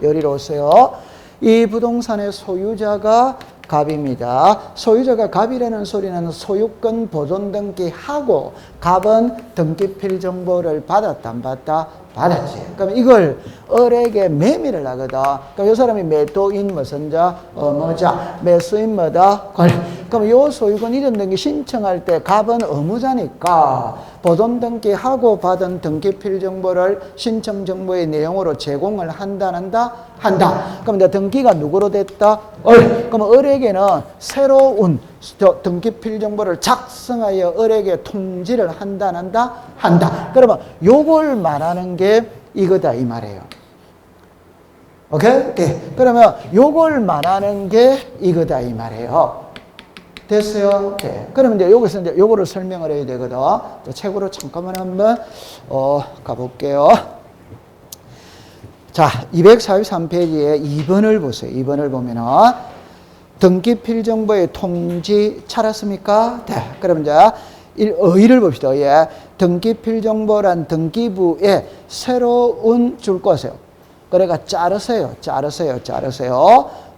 요리로 오세요. 이 부동산의 소유자가 갑입니다. 소유자가 갑이라는 소리는 소유권 보존 등기하고 갑은 등기필 정보를 받았다 안 받았다? 받았지. 그럼 이걸 을에게 매매를 하거든. 그럼 이 사람이 매도인 무슨 자? 의무자. 매수인 뭐다? 권리. 그럼 이 소유권 이전 등기 신청할 때 갑은 의무자니까 보존 등기하고 받은 등기필 정보를 신청 정보의 내용으로 제공을 한다, 안 한다? 한다. 그럼 이제 등기가 누구로 됐다? 을. 그럼 을에게는 새로운 등기필 정보를 작성하여 을에게 통지를 한다, 안 한다? 한다. 그러면 요걸 말하는 게 이거다 이 말이에요. 오케이? 네. 그러면 요걸 말하는 게 이거다 이 말이에요. 됐어요? 네. 그러면 이제 여기서 이제 요거를 설명을 해야 되거든. 책으로 잠깐만 한번 가볼게요. 자, 243페이지에 2번을 보세요. 2번을 보면은 등기필 정보의 통지 찾았습니까? 네. 그러면 이제 의의를 봅시다. 예. 등기필 정보란 등기부에 새로운 줄 것이에요. 그러니까 자르세요.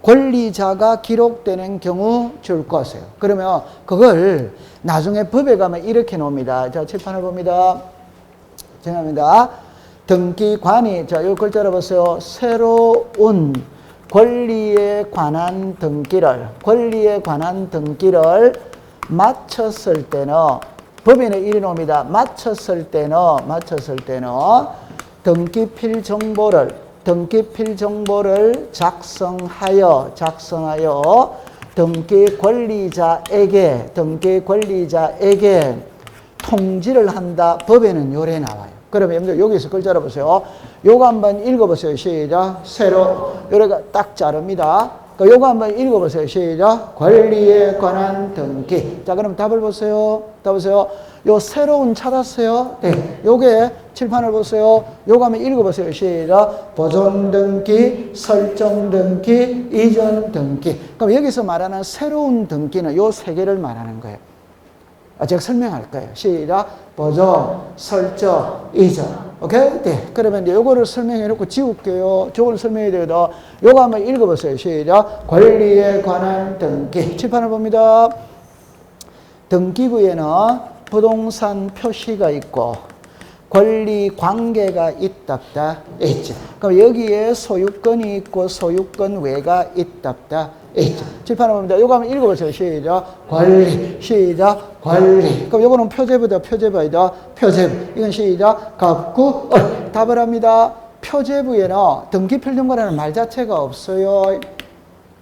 권리자가 기록되는 경우 줄 것이에요. 그러면 그걸 나중에 법에 가면 이렇게 놓습니다. 자, 칠판을 봅니다. 정합니다. 등기관이, 자, 이 글자를 보세요. 새로운 권리에 관한 등기를 마쳤을 때는, 법에는 이리 놓습니다. 마쳤을 때는 등기필 정보를 작성하여 등기 권리자에게 통지를 한다. 법에는 요래 나와요. 그러면 여러분들 여기서 글자를 보세요. 요거 한번 읽어보세요. 시작. 새로. 요래가 딱 자릅니다. 요거 한번 읽어보세요. 시작. 권리에 관한 등기. 자, 그럼 답을 보세요. 요 새로운 찾았어요? 네. 요게 칠판을 보세요. 요거 한번 읽어보세요. 시작. 보존 등기, 설정 등기, 이전 등기. 그럼 여기서 말하는 새로운 등기는 요 세 개를 말하는 거예요. 제가 설명할 거예요. 시작. 보존, 설정, 이전. 오케이? 네. 그러면 이제 요거를 설명해 놓고 지울게요. 저걸 설명해야 되거든. 요거 한번 읽어보세요. 시작. 권리에 관한 등기. 칠판을 봅니다. 등기부에는 부동산 표시가 있고 권리 관계가 있답다. 있죠. 그럼 여기에 소유권이 있고 소유권 외가 있답다. 있죠. 칠판을 봅니다. 요거 한번 읽어보세요. 시작. 권리. 시작. 권리. 그럼 요거는 표제부다. 표제부이다. 표제부. 이건 시작. 갑구. 답을 합니다. 표제부에는 등기필정보라는 말 자체가 없어요.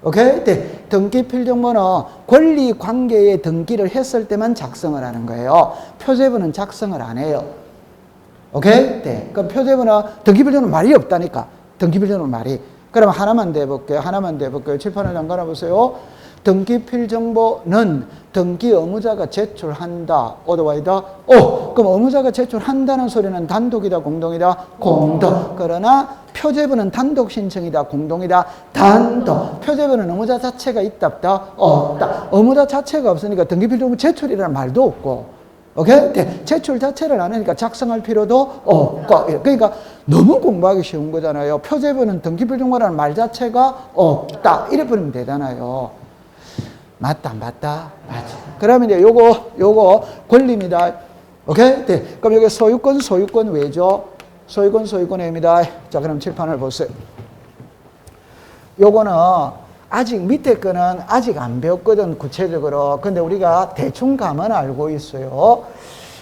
오케이? 네. 등기필정보는 권리 관계에 등기를 했을 때만 작성을 하는 거예요. 표제부는 작성을 안 해요. 오케이? 네. 그럼 표제부는 등기필정보는 말이 없다니까. 등기필정보는 말이. 그럼 하나만 더 해볼게요. 칠판을 잠깐 보세요. 등기필 정보는 등기 의무자가 제출한다. 오더와이다. 그럼 의무자가 제출한다는 소리는 단독이다, 공동이다? 공동. 그러나 표제부는 단독 신청이다, 공동이다? 단독. 표제부는 의무자 자체가 있답다, 없다. 의무자 자체가 없으니까 등기필 정보 제출이라는 말도 없고. 오케이? 네. 제출 자체를 안 하니까 작성할 필요도 없고. 그러니까 너무 공부하기 쉬운 거잖아요. 표제부는 등기필 정보라는 말 자체가 없다. 이래 버리면 되잖아요. 맞다, 안 맞다? 맞아. 그러면 이제 요거 권리입니다. 오케이? 네. 그럼 여기 소유권 왜죠? 소유권 왜입니다. 자, 그럼 칠판을 보세요. 요거는 아직 밑에 거는 아직 안 배웠거든, 구체적으로. 근데 우리가 대충 감은 알고 있어요.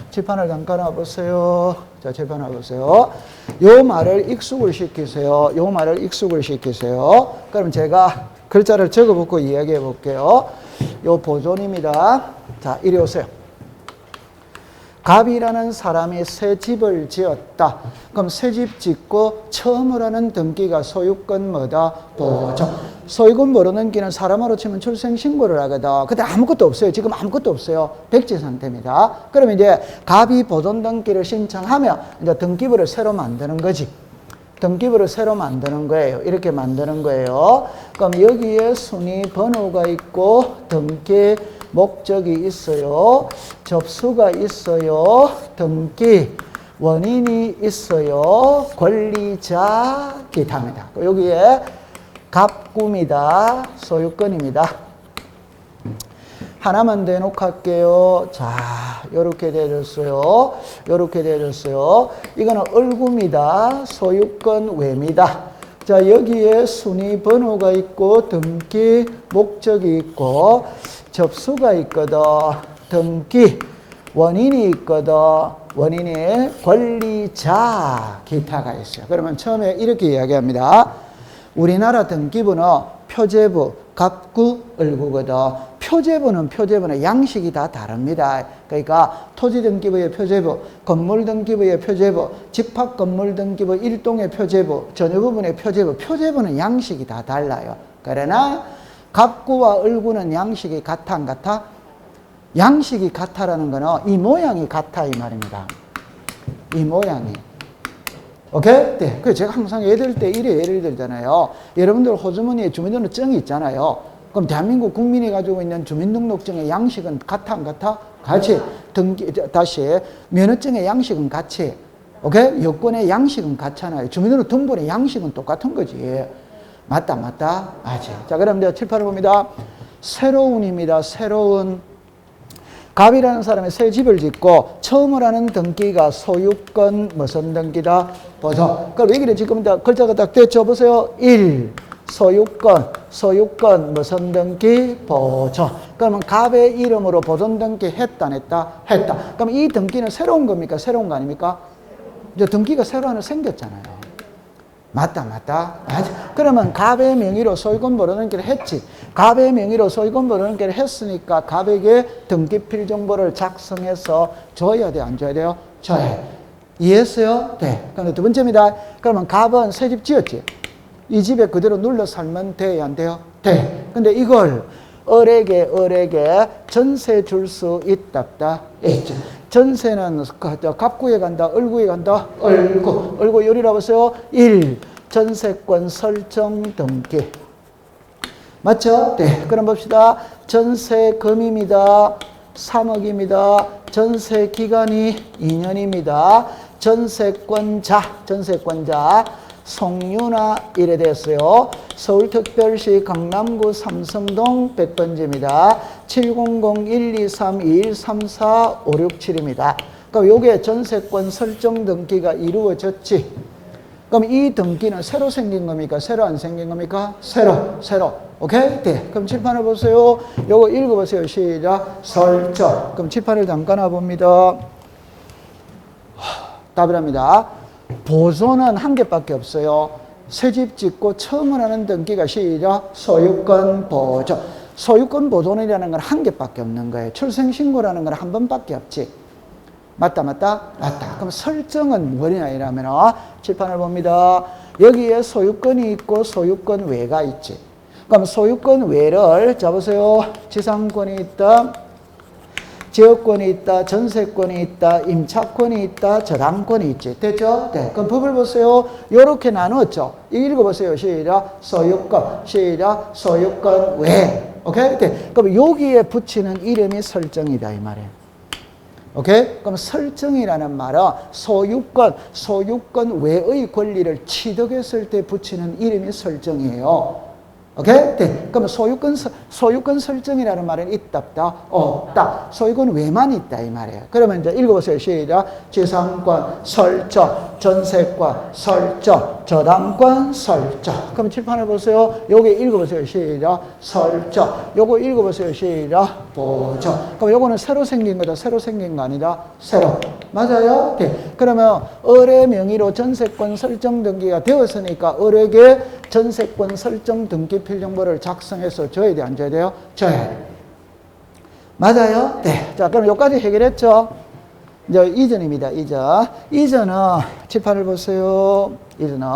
칠판을 잠깐 와보세요. 자, 칠판 와보세요. 요 말을 익숙을 시키세요. 요 말을 익숙을 시키세요. 그럼 제가 글자를 적어보고 이야기해 볼게요. 요 보존입니다. 자, 이리 오세요. 갑이라는 사람이 새 집을 지었다. 그럼 새 집 짓고 처음으로 하는 등기가 소유권 뭐다? 보존. 소유권 모르는 기는 사람으로 치면 출생신고를 하거든. 근데 아무것도 없어요. 지금 아무것도 없어요. 백지 상태입니다. 그러면 이제 갑이 보존 등기를 신청하면 이제 등기부를 새로 만드는 거지. 등기부를 새로 만드는 거예요. 이렇게 만드는 거예요. 그럼 여기에 순위 번호가 있고 등기 목적이 있어요. 접수가 있어요. 등기 원인이 있어요. 권리자 기타입니다. 여기에 갑구입니다. 소유권입니다. 하나만 더 해놓고 할게요. 자, 요렇게 되어졌어요. 요렇게 되어졌어요. 이거는 을구입니다. 소유권 외입니다. 자, 여기에 순위 번호가 있고 등기 목적이 있고 접수가 있거든. 등기 원인이 있거든. 원인이 권리자 기타가 있어요. 그러면 처음에 이렇게 이야기합니다. 우리나라 등기부는 표제부, 갑구, 을구거든. 표제부는 양식이 다 다릅니다. 그러니까 토지등기부의 표제부, 건물등기부의 표제부, 집합건물등기부 일동의 표제부, 전유부분의 표제부, 표제부는 양식이 다 달라요. 그러나 갑구와 을구는 양식이 같아 안 같아? 양식이 같아라는 거는 이 모양이 같아 이 말입니다. 이 모양이. 오케이? 네. 그래서 제가 항상 예를 때 이래 예를 들잖아요. 여러분들 호주머니에 주민등록증이 있잖아요. 그럼 대한민국 국민이 가지고 있는 주민등록증의 양식은 같아 안 같아? 같이. 다시 면허증의 양식은 같이. 오케이? 여권의 양식은 같잖아요. 주민등록 등본의 양식은 똑같은 거지. 맞다. 맞지. 자, 그럼 이제 칠판을 봅니다. 새로운입니다. 새로운. 갑이라는 사람이 새 집을 짓고 처음으로 하는 등기가 소유권 무슨 등기다? 보존. 그럼 여기는 지금 글자가 딱 됐죠? 보세요. 1. 소유권 무슨 등기? 보존. 그러면 갑의 이름으로 보존 등기 했다 안 했다? 했다. 그럼 이 등기는 새로운 겁니까? 새로운 거 아닙니까? 이제 등기가 새로 하나 생겼잖아요. 맞다. 그러면 갑의 명의로 소유권 보존등기를 했지. 갑의 명의로 소유권 보존등기를 했으니까 갑에게 등기필 정보를 작성해서 줘야 돼, 안 줘야 돼요? 줘야 돼. 이해했어요? 네. 그럼 두 번째입니다. 그러면 갑은 새 집 지었지. 이 집에 그대로 눌러 살면 돼요, 안 돼요? 돼. 근데 이걸 을에게 전세 줄 수 있다. 있죠. 전세는 갑구에 간다, 을구에 간다, 을구 요리라고 보세요. 1. 전세권 설정 등기. 맞죠? 네. 그럼 봅시다. 전세금입니다. 3억입니다. 전세 기간이 2년입니다. 전세권자. 송윤아 이래 됐어요. 서울특별시 강남구 삼성동 100번지입니다. 700-123-2134-567입니다. 그럼 요게 전세권 설정 등기가 이루어졌지. 그럼 이 등기는 새로 생긴 겁니까? 새로 안 생긴 겁니까? 새로. 오케이? 네. 그럼 칠판을 보세요. 요거 읽어보세요. 시작. 설정. 그럼 칠판을 잠깐 와봅니다. 답을 합니다. 보존은 한 개밖에 없어요. 새 집 짓고 처음으로 하는 등기가 시작. 소유권 보존. 소유권 보존이라는 건 한 개밖에 없는 거예요. 출생신고라는 건 한 번밖에 없지. 맞다. 그럼 설정은 뭐냐 이러면 칠판을 봅니다. 여기에 소유권이 있고 소유권 외가 있지. 그럼 소유권 외를 잡으세요. 지상권이 있다. 지역권이 있다, 전세권이 있다, 임차권이 있다, 저당권이 있지. 됐죠? 네. 그럼 법을 보세요. 요렇게 나누었죠? 읽어보세요. 시작. 소유권. 외. 오케이? 네. 그럼 여기에 붙이는 이름이 설정이다. 이 말이에요. 오케이? 그럼 설정이라는 말은 소유권 외의 권리를 취득했을 때 붙이는 이름이 설정이에요. 오케이? 네. 그러면 소유권 설정이라는 말은 있다, 없다? 없다. 소유권은 왜만 있다, 이 말이에요. 그러면 이제 읽어보세요. 시작. 지상권 설정, 전세권 설정, 저당권 설정. 그럼 칠판을 보세요. 요게 읽어보세요. 시작. 설정. 요거 읽어보세요. 시작. 보정. 그럼 요거는 새로 생긴 거다. 새로 생긴 거 아니다. 새로. 맞아요? 네. 그러면 을의 명의로 전세권 설정 등기가 되었으니까 을에게 전세권 설정 등기 필정보를 작성해서 줘야 돼, 안 줘야 돼요? 줘야 돼. 맞아요? 네. 자, 그럼 여기까지 해결했죠? 이제 이전입니다, 이전. 이전은, 칠판을 보세요. 이전은,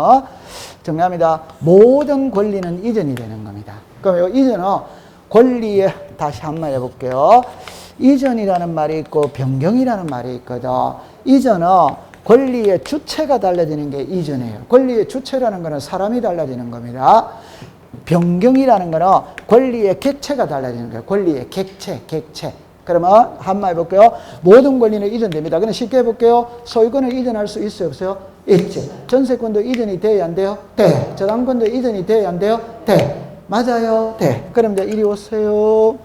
정리합니다. 모든 권리는 이전이 되는 겁니다. 그럼 요 이전은 권리에, 다시 한번 해볼게요. 이전이라는 말이 있고, 변경이라는 말이 있거든. 이전은 권리의 주체가 달라지는 게 이전이에요. 권리의 주체라는 것은 사람이 달라지는 겁니다. 변경이라는 것은 권리의 객체가 달라지는 거예요. 권리의 객체. 그러면 한번 해볼게요. 모든 권리는 이전됩니다. 그냥 쉽게 해볼게요. 소유권을 이전할 수 있어요, 없어요? 있지. 전세권도 이전이 돼야 안 돼요? 돼. 저당권도 이전이 돼야 안 돼요? 돼. 맞아요? 돼. 그럼 이제 이리 오세요.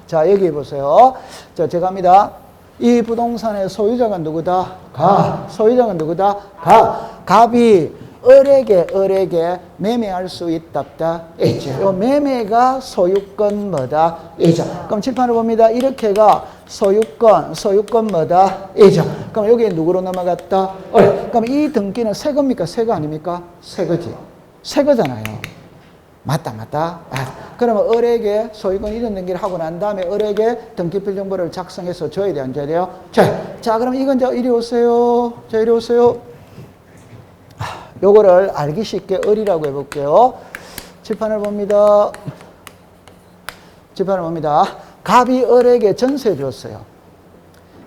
자, 여기 보세요. 자, 제가 합니다. 이 부동산의 소유자가 누구다? 가. 소유자가 누구다? 가. 갑이 을에게 매매할 수 있다, 없다? 있죠. 요 매매가 소유권 뭐다? 이죠. 그럼 칠판을 봅니다. 이렇게가 소유권 뭐다? 이죠. 그럼 여기에 누구로 넘어갔다? 을. 그럼 이 등기는 새 겁니까? 새 거 아닙니까? 새 거지. 새 거잖아요. 맞다. 그러면 을에게 소유권 이전 등기를 하고 난 다음에 을에게 등기필 정보를 작성해서 줘야 돼, 안 줘야 돼요? 자, 그럼 이건 이제 이리 오세요. 자, 이리 오세요. 요거를 알기 쉽게 을이라고 해볼게요. 칠판을 봅니다. 갑이 을에게 전세 줬어요.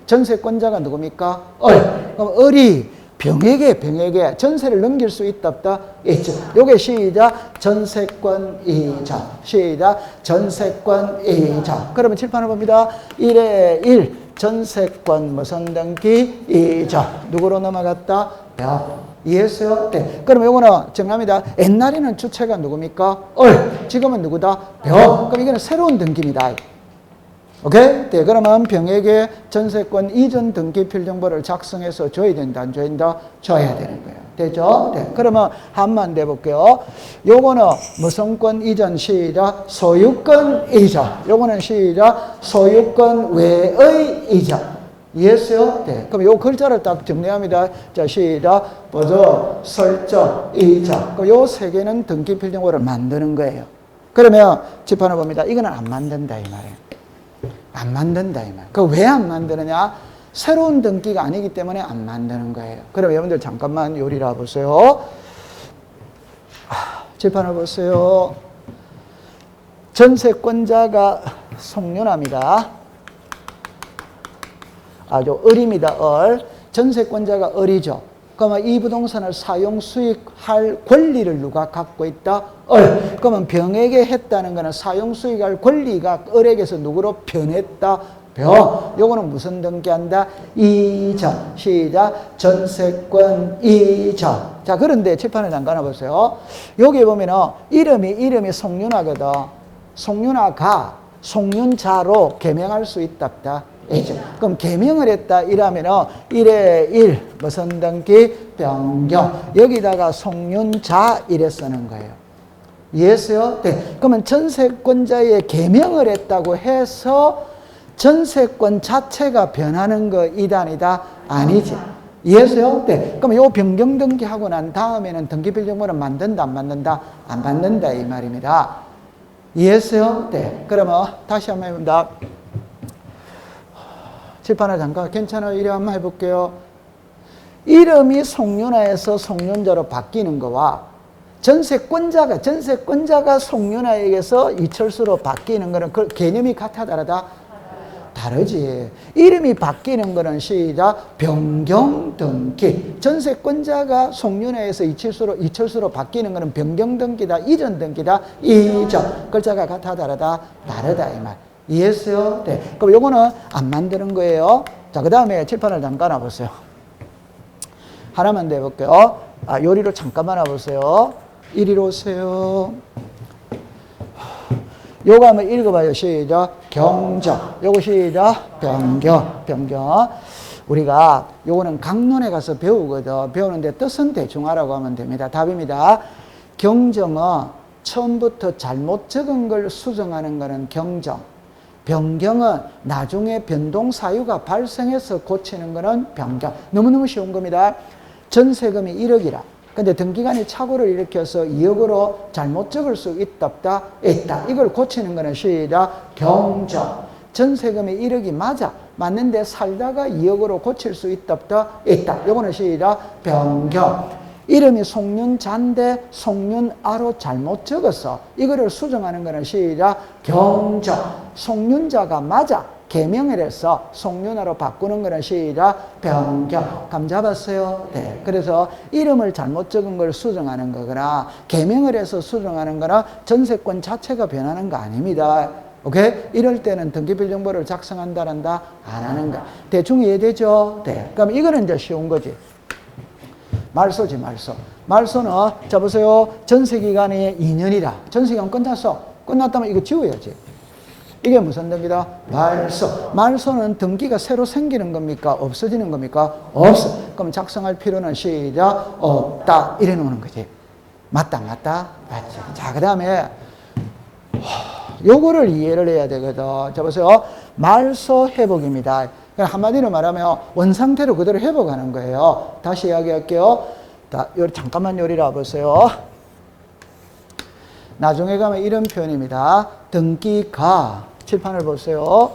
전세권자가 누굽니까? 을. 그럼 을이 병에게 전세를 넘길 수 있다, 없다? 있죠. 요게 시작. 전세권 이자. 시작. 전세권 이자. 그러면 칠판을 봅니다. 1에 1. 전세권 무슨 등기 이자. 누구로 넘어갔다? 벽. 이해했어요? 네. 그러면 요거는 정합니다. 옛날에는 주체가 누굽니까? 을. 지금은 누구다? 벽. 그럼 이거는 새로운 등기입니다. 오케이? 네. 그러면 병에게 전세권 이전 등기 필정보를 작성해서 줘야 된다, 안 줘야 된다? 줘야 되는 거예요. 되죠? 네. 그러면 한번 내볼게요. 요거는 무슨권 이전 시작. 소유권 이자. 요거는 시작. 소유권 외의 이자. 이해했어요? 네. 그럼 요 글자를 딱 정리합니다. 자, 시작. 보조, 설정, 이자. 그럼 요 세 개는 등기 필정보를 만드는 거예요. 그러면 칠판을 봅니다. 이거는 안 만든다, 이 말이에요. 안 만든다, 이 말. 그 왜 안 만드느냐? 새로운 등기가 아니기 때문에 안 만드는 거예요. 그럼 여러분들 잠깐만 요리라 보세요. 칠판을 보세요. 전세권자가 송윤아입니다. 아주 을입니다, 을. 전세권자가 을이죠. 그러면 이 부동산을 사용 수익할 권리를 누가 갖고 있다? 을. 그러면 병에게 했다는 것은 사용 수익할 권리가 을에게서 누구로 변했다? 병. 요거는 무슨 등기한다? 이자. 시작. 전세권 이자. 자, 그런데 칠판에 잠깐 보세요. 여기 보면은 이름이 송윤아거든. 송윤아가 송윤자로 개명할 수 있다, 없다? 있죠. 그럼 개명을 했다 이러면은 1에 1 무슨 등기 변경 여기다가 송윤자 이래 쓰는 거예요. 이해했어요? 네. 그러면 전세권자의 개명을 했다고 해서 전세권 자체가 변하는 거 이단이다? 아니지. 이해했어요? 네. 그럼 요 변경 등기하고 난 다음에는 등기필정보를 만든다, 안 만든다? 안 만든다 이 말입니다. 이해했어요? 네. 그러면 다시 한번 해봅니다. 칠판을 잠깐 괜찮아요? 이래 한번 해볼게요. 이름이 송윤아에서 송윤자로 바뀌는 거와 전세권자가 송윤아에게서 이철수로 바뀌는 거는 그 개념이 같아 다르다? 다르지. 이름이 바뀌는 거는 시작. 변경 등기. 전세권자가 송윤아에서 이철수로 바뀌는 거는 변경 등기다, 이전 등기다, 이전. 글자가 같아 다르다? 다르다 이 말. 이해했어요? 네. 그럼 요거는 안 만드는 거예요. 자, 그 다음에 칠판을 잠깐 와보세요. 하나만 더 해볼게요. 요리로 잠깐만 와보세요. 이리로 오세요. 요거 한번 읽어봐요. 시작. 경정. 요거 시작. 변경. 우리가 요거는 강론에 가서 배우거든. 배우는데 뜻은 대충 하라고 하면 됩니다. 답입니다. 경정은 처음부터 잘못 적은 걸 수정하는 거는 경정. 변경은 나중에 변동 사유가 발생해서 고치는 거는 변경. 너무너무 쉬운 겁니다. 전세금이 1억이라. 근데 등기관이 착오를 일으켜서 2억으로 잘못 적을 수 있다, 없다? 있다. 이걸 고치는 거는 시작. 경정. 전세금이 1억이 맞는데 살다가 2억으로 고칠 수 있다, 없다? 있다. 요거는 시작. 변경. 이름이 송윤자인데 송윤아로 잘못 적었어. 이거를 수정하는 거는 시작. 경정. 송윤자가 맞아. 개명을 해서 송윤아로 바꾸는 거는 시작. 변경. 감 잡았어요? 네. 그래서 이름을 잘못 적은 걸 수정하는 거거나 개명을 해서 수정하는 거나 전세권 자체가 변하는 거 아닙니다. 오케이? 이럴 때는 등기부정보를 작성한다란다? 안 하는 거. 대충 이해되죠? 네. 그럼 이거는 이제 쉬운 거지. 말소지, 말소. 말소는, 자, 보세요. 전세기간이 2년이다. 전세기간 끝났어. 끝났다면 이거 지워야지. 이게 무슨 등기다? 말소. 말소는 등기가 새로 생기는 겁니까? 없어지는 겁니까? 없어. 그럼 작성할 필요는 시작. 없다. 이래 놓는 거지. 맞다. 맞지. 자, 그 다음에, 요거를 이해를 해야 되거든. 자, 보세요. 말소 회복입니다. 한마디로 말하면 원상태로 그대로 회복하는 거예요. 다시 이야기할게요. 잠깐만 요리라 보세요. 나중에 가면 이런 표현입니다. 등기가, 칠판을 보세요.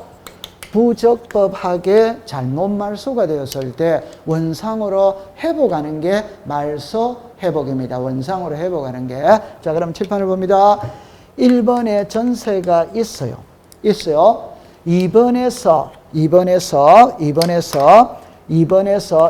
부적법하게 잘못 말소가 되었을 때 원상으로 회복하는 게 말소 회복입니다. 원상으로 회복하는 게. 자, 그럼 칠판을 봅니다. 1번에 전세가 있어요. 2번에서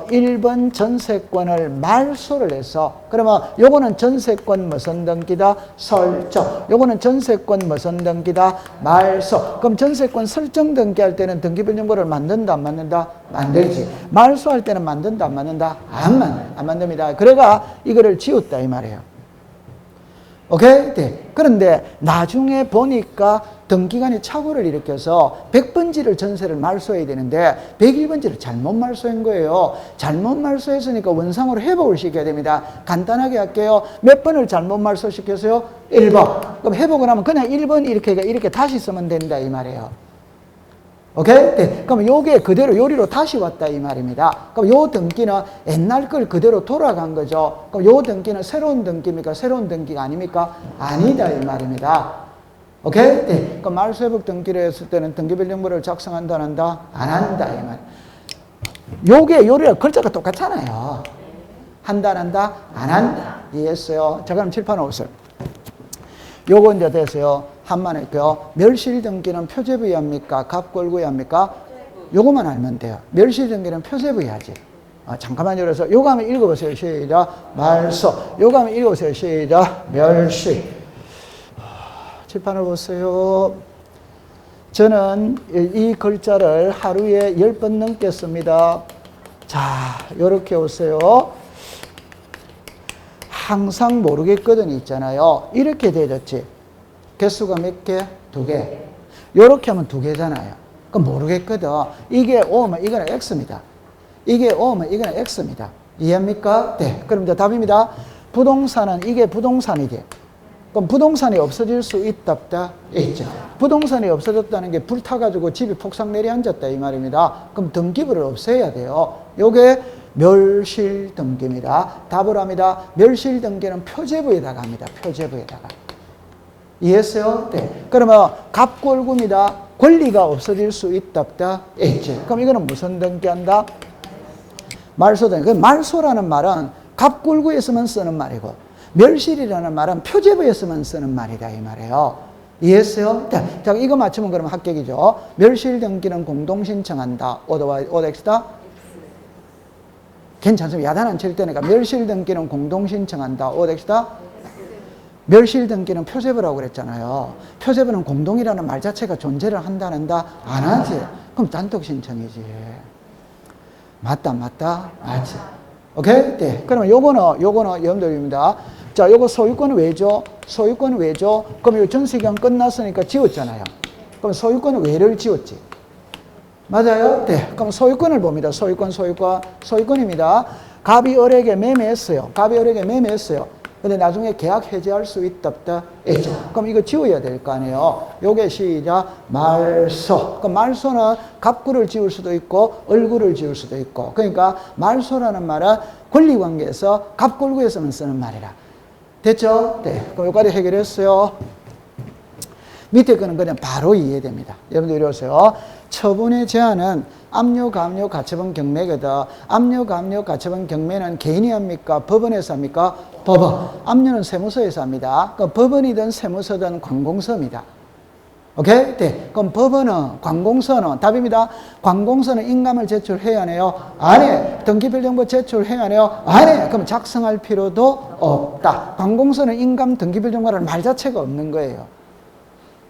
1번 전세권을 말소를 해서, 그러면 요거는 전세권 무슨 등기다? 설정. 요거는 전세권 무슨 등기다? 말소. 그럼 전세권 설정 등기할 때는 등기부정보를 만든다, 안 만든다? 만들지. 말소할 때는 만든다, 안 만든다? 안 만듭니다. 그래가 이거를 지웠다 이 말이에요. 오케이? 네. 그런데 나중에 보니까 등기관이 착오를 일으켜서 100번지를 전세를 말소해야 되는데 101번지를 잘못 말소한 거예요. 잘못 말소했으니까 원상으로 회복을 시켜야 됩니다. 간단하게 할게요. 몇 번을 잘못 말소시켰어요? 1번. 그럼 회복을 하면 그냥 1번 이렇게 다시 쓰면 된다 이 말이에요. 오케이? 네. 그럼 요게 그대로 요리로 다시 왔다 이 말입니다. 그럼 요 등기는 옛날 걸 그대로 돌아간 거죠. 그럼 요 등기는 새로운 등기입니까? 새로운 등기가 아닙니까? 아니다 이 말입니다. 오케이? 네. 그럼 말소회복 등기를 했을 때는 등기부정보를 작성한다, 안 한다? 안 한다 이 말. 요게 요리가 글자가 똑같잖아요. 한다, 안 한다? 안 한다. 이해했어요? 자, 그럼 칠판 오세요. 요거 이제 됐어요. 한만 할게요. 멸실 등기는 표제부에 합니까? 갑골구에 합니까? 요거만 알면 돼요. 멸실 등기는 표제부에 하지. 잠깐만요. 그래서 요거 한번 읽어보세요. 시작. 말소. 요거 한번 읽어보세요. 시작. 멸실. 칠판을 보세요. 저는 이 글자를 하루에 10번 넘게 씁니다. 자, 요렇게 오세요. 항상 모르겠거든 있잖아요. 이렇게 되졌지. 개수가 몇 개? 2개. 요렇게 하면 2개잖아요. 그럼 모르겠거든. 이게 O면 이거는 X입니다. 이게 O면 이거는 X입니다. 이해합니까? 네. 그럼 이제 답입니다. 부동산은 이게 부동산이지. 그럼 부동산이 없어질 수 있다, 없다? 있죠. 부동산이 없어졌다는 게 불타가지고 집이 폭삭 내려앉았다 이 말입니다. 그럼 등기부를 없애야 돼요. 요게 멸실 등기입니다. 답을 합니다. 멸실 등기는 표제부에다가 합니다. 표제부에다가. 이해했어요? 네. 그러면 갑골구입니다. 권리가 없어질 수 있다, 없다? 있지. 그럼 이거는 무슨 등기한다? 말소 등기. 말소라는 말은 갑골구에서만 쓰는 말이고, 멸실이라는 말은 표제부에서만 쓰는 말이다 이 말이에요. 이해했어요? 자, 이거 맞추면 그러면 합격이죠. 멸실 등기는 공동 신청한다. 오더엑스다? 괜찮습니다. 야단 안 칠 때니까 멸실 등기는 공동 신청한다. 오더엑스다? 멸실 등기는 표제부라고 그랬잖아요. 표제부는 공동이라는 말 자체가 존재를 한다, 안 한다? 안 하지. 그럼 단독 신청이지. 맞다? 맞지. 오케이? 네. 그러면 요거는 여러분들입니다. 자, 요거 소유권은 왜 줘? 소유권은 왜 줘? 그럼 요 전세기간 끝났으니까 지웠잖아요. 그럼 소유권은 왜를 지웠지? 맞아요? 네. 그럼 소유권을 봅니다. 소유권입니다. 갑이 을에게 매매했어요. 근데 나중에 계약 해지할 수 있다, 없다? 있죠. 그럼 이거 지워야 될 거 아니에요. 요게 시작, 말소. 그럼 말소는 갑구를 지울 수도 있고, 을구를 지울 수도 있고. 그러니까 말소라는 말은 권리관계에서 갑골구에서만 쓰는 말이라. 됐죠? 네. 그럼 여기까지 해결했어요. 밑에 거는 그냥 바로 이해됩니다. 여러분들 이리 오세요. 처분의 제한은 압류, 감류, 가처분, 경매거든. 압류, 감류, 가처분, 경매는 개인이 합니까? 법원에서 합니까? 법원. 압류는 세무서에서 합니다. 그럼 법원이든 세무서든 관공서입니다. 오케이? 네. 그럼 법원은, 관공서는, 답입니다. 관공서는 인감을 제출해야 하네요? 안 해. 등기필정보 제출해야 하네요? 안 해. 그럼 작성할 필요도 없다. 관공서는 인감 등기필정보라는 말 자체가 없는 거예요.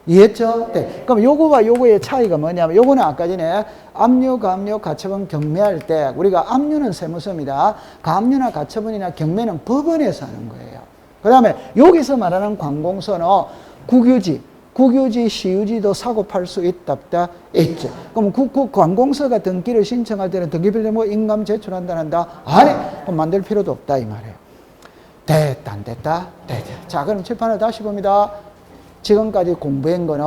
이해했죠? 네. 그럼 요거와 요거의 차이가 뭐냐면, 요거는 아까 전에 압류, 감류, 가처분, 경매할 때 우리가 압류는 세무서입니다. 감류나 가처분이나 경매는 법원에서 하는 거예요. 그 다음에 여기서 말하는 관공서는 국유지, 시유지도 사고 팔 수 있다, 없다? 있죠. 그럼 관공서가 등기를 신청할 때는 등기필정보 인감 제출한다? 안 해. 그럼 만들 필요도 없다 이 말이에요. 됐다, 안 됐다? 됐다. 자, 그럼 칠판을 다시 봅니다. 지금까지 공부한 거는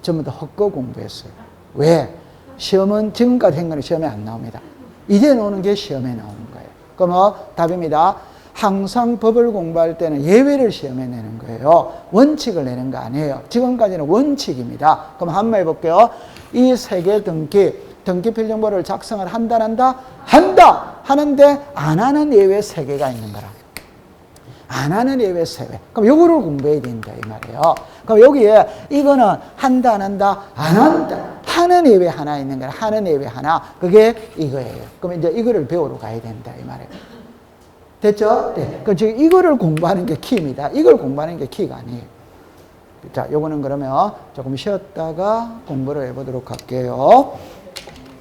전부 다 헛거 공부했어요. 왜? 시험은 지금까지 한 거는 시험에 안 나옵니다. 이제 나오는 게 시험에 나오는 거예요. 그럼 답입니다. 항상 법을 공부할 때는 예외를 시험에 내는 거예요. 원칙을 내는 거 아니에요. 지금까지는 원칙입니다. 그럼 한번 해볼게요. 이 세계 등기필정보를 작성을 한다, 안 한다? 한다! 하는데 안 하는 예외 3개가 있는 거라. 안 하는 예외 3개. 그럼 요거를 공부해야 된다 이 말이에요. 그럼 여기에 이거는 한다, 안 한다? 안 한다. 하는 예외 하나 있는 거야. 하는 예외 하나. 그게 이거예요. 그럼 이제 이거를 배우러 가야 된다 이 말이에요. 됐죠? 네. 그럼 지금 이거를 공부하는 게 키입니다. 이걸 공부하는 게 키가 아니에요. 자, 요거는 그러면 조금 쉬었다가 공부를 해보도록 할게요.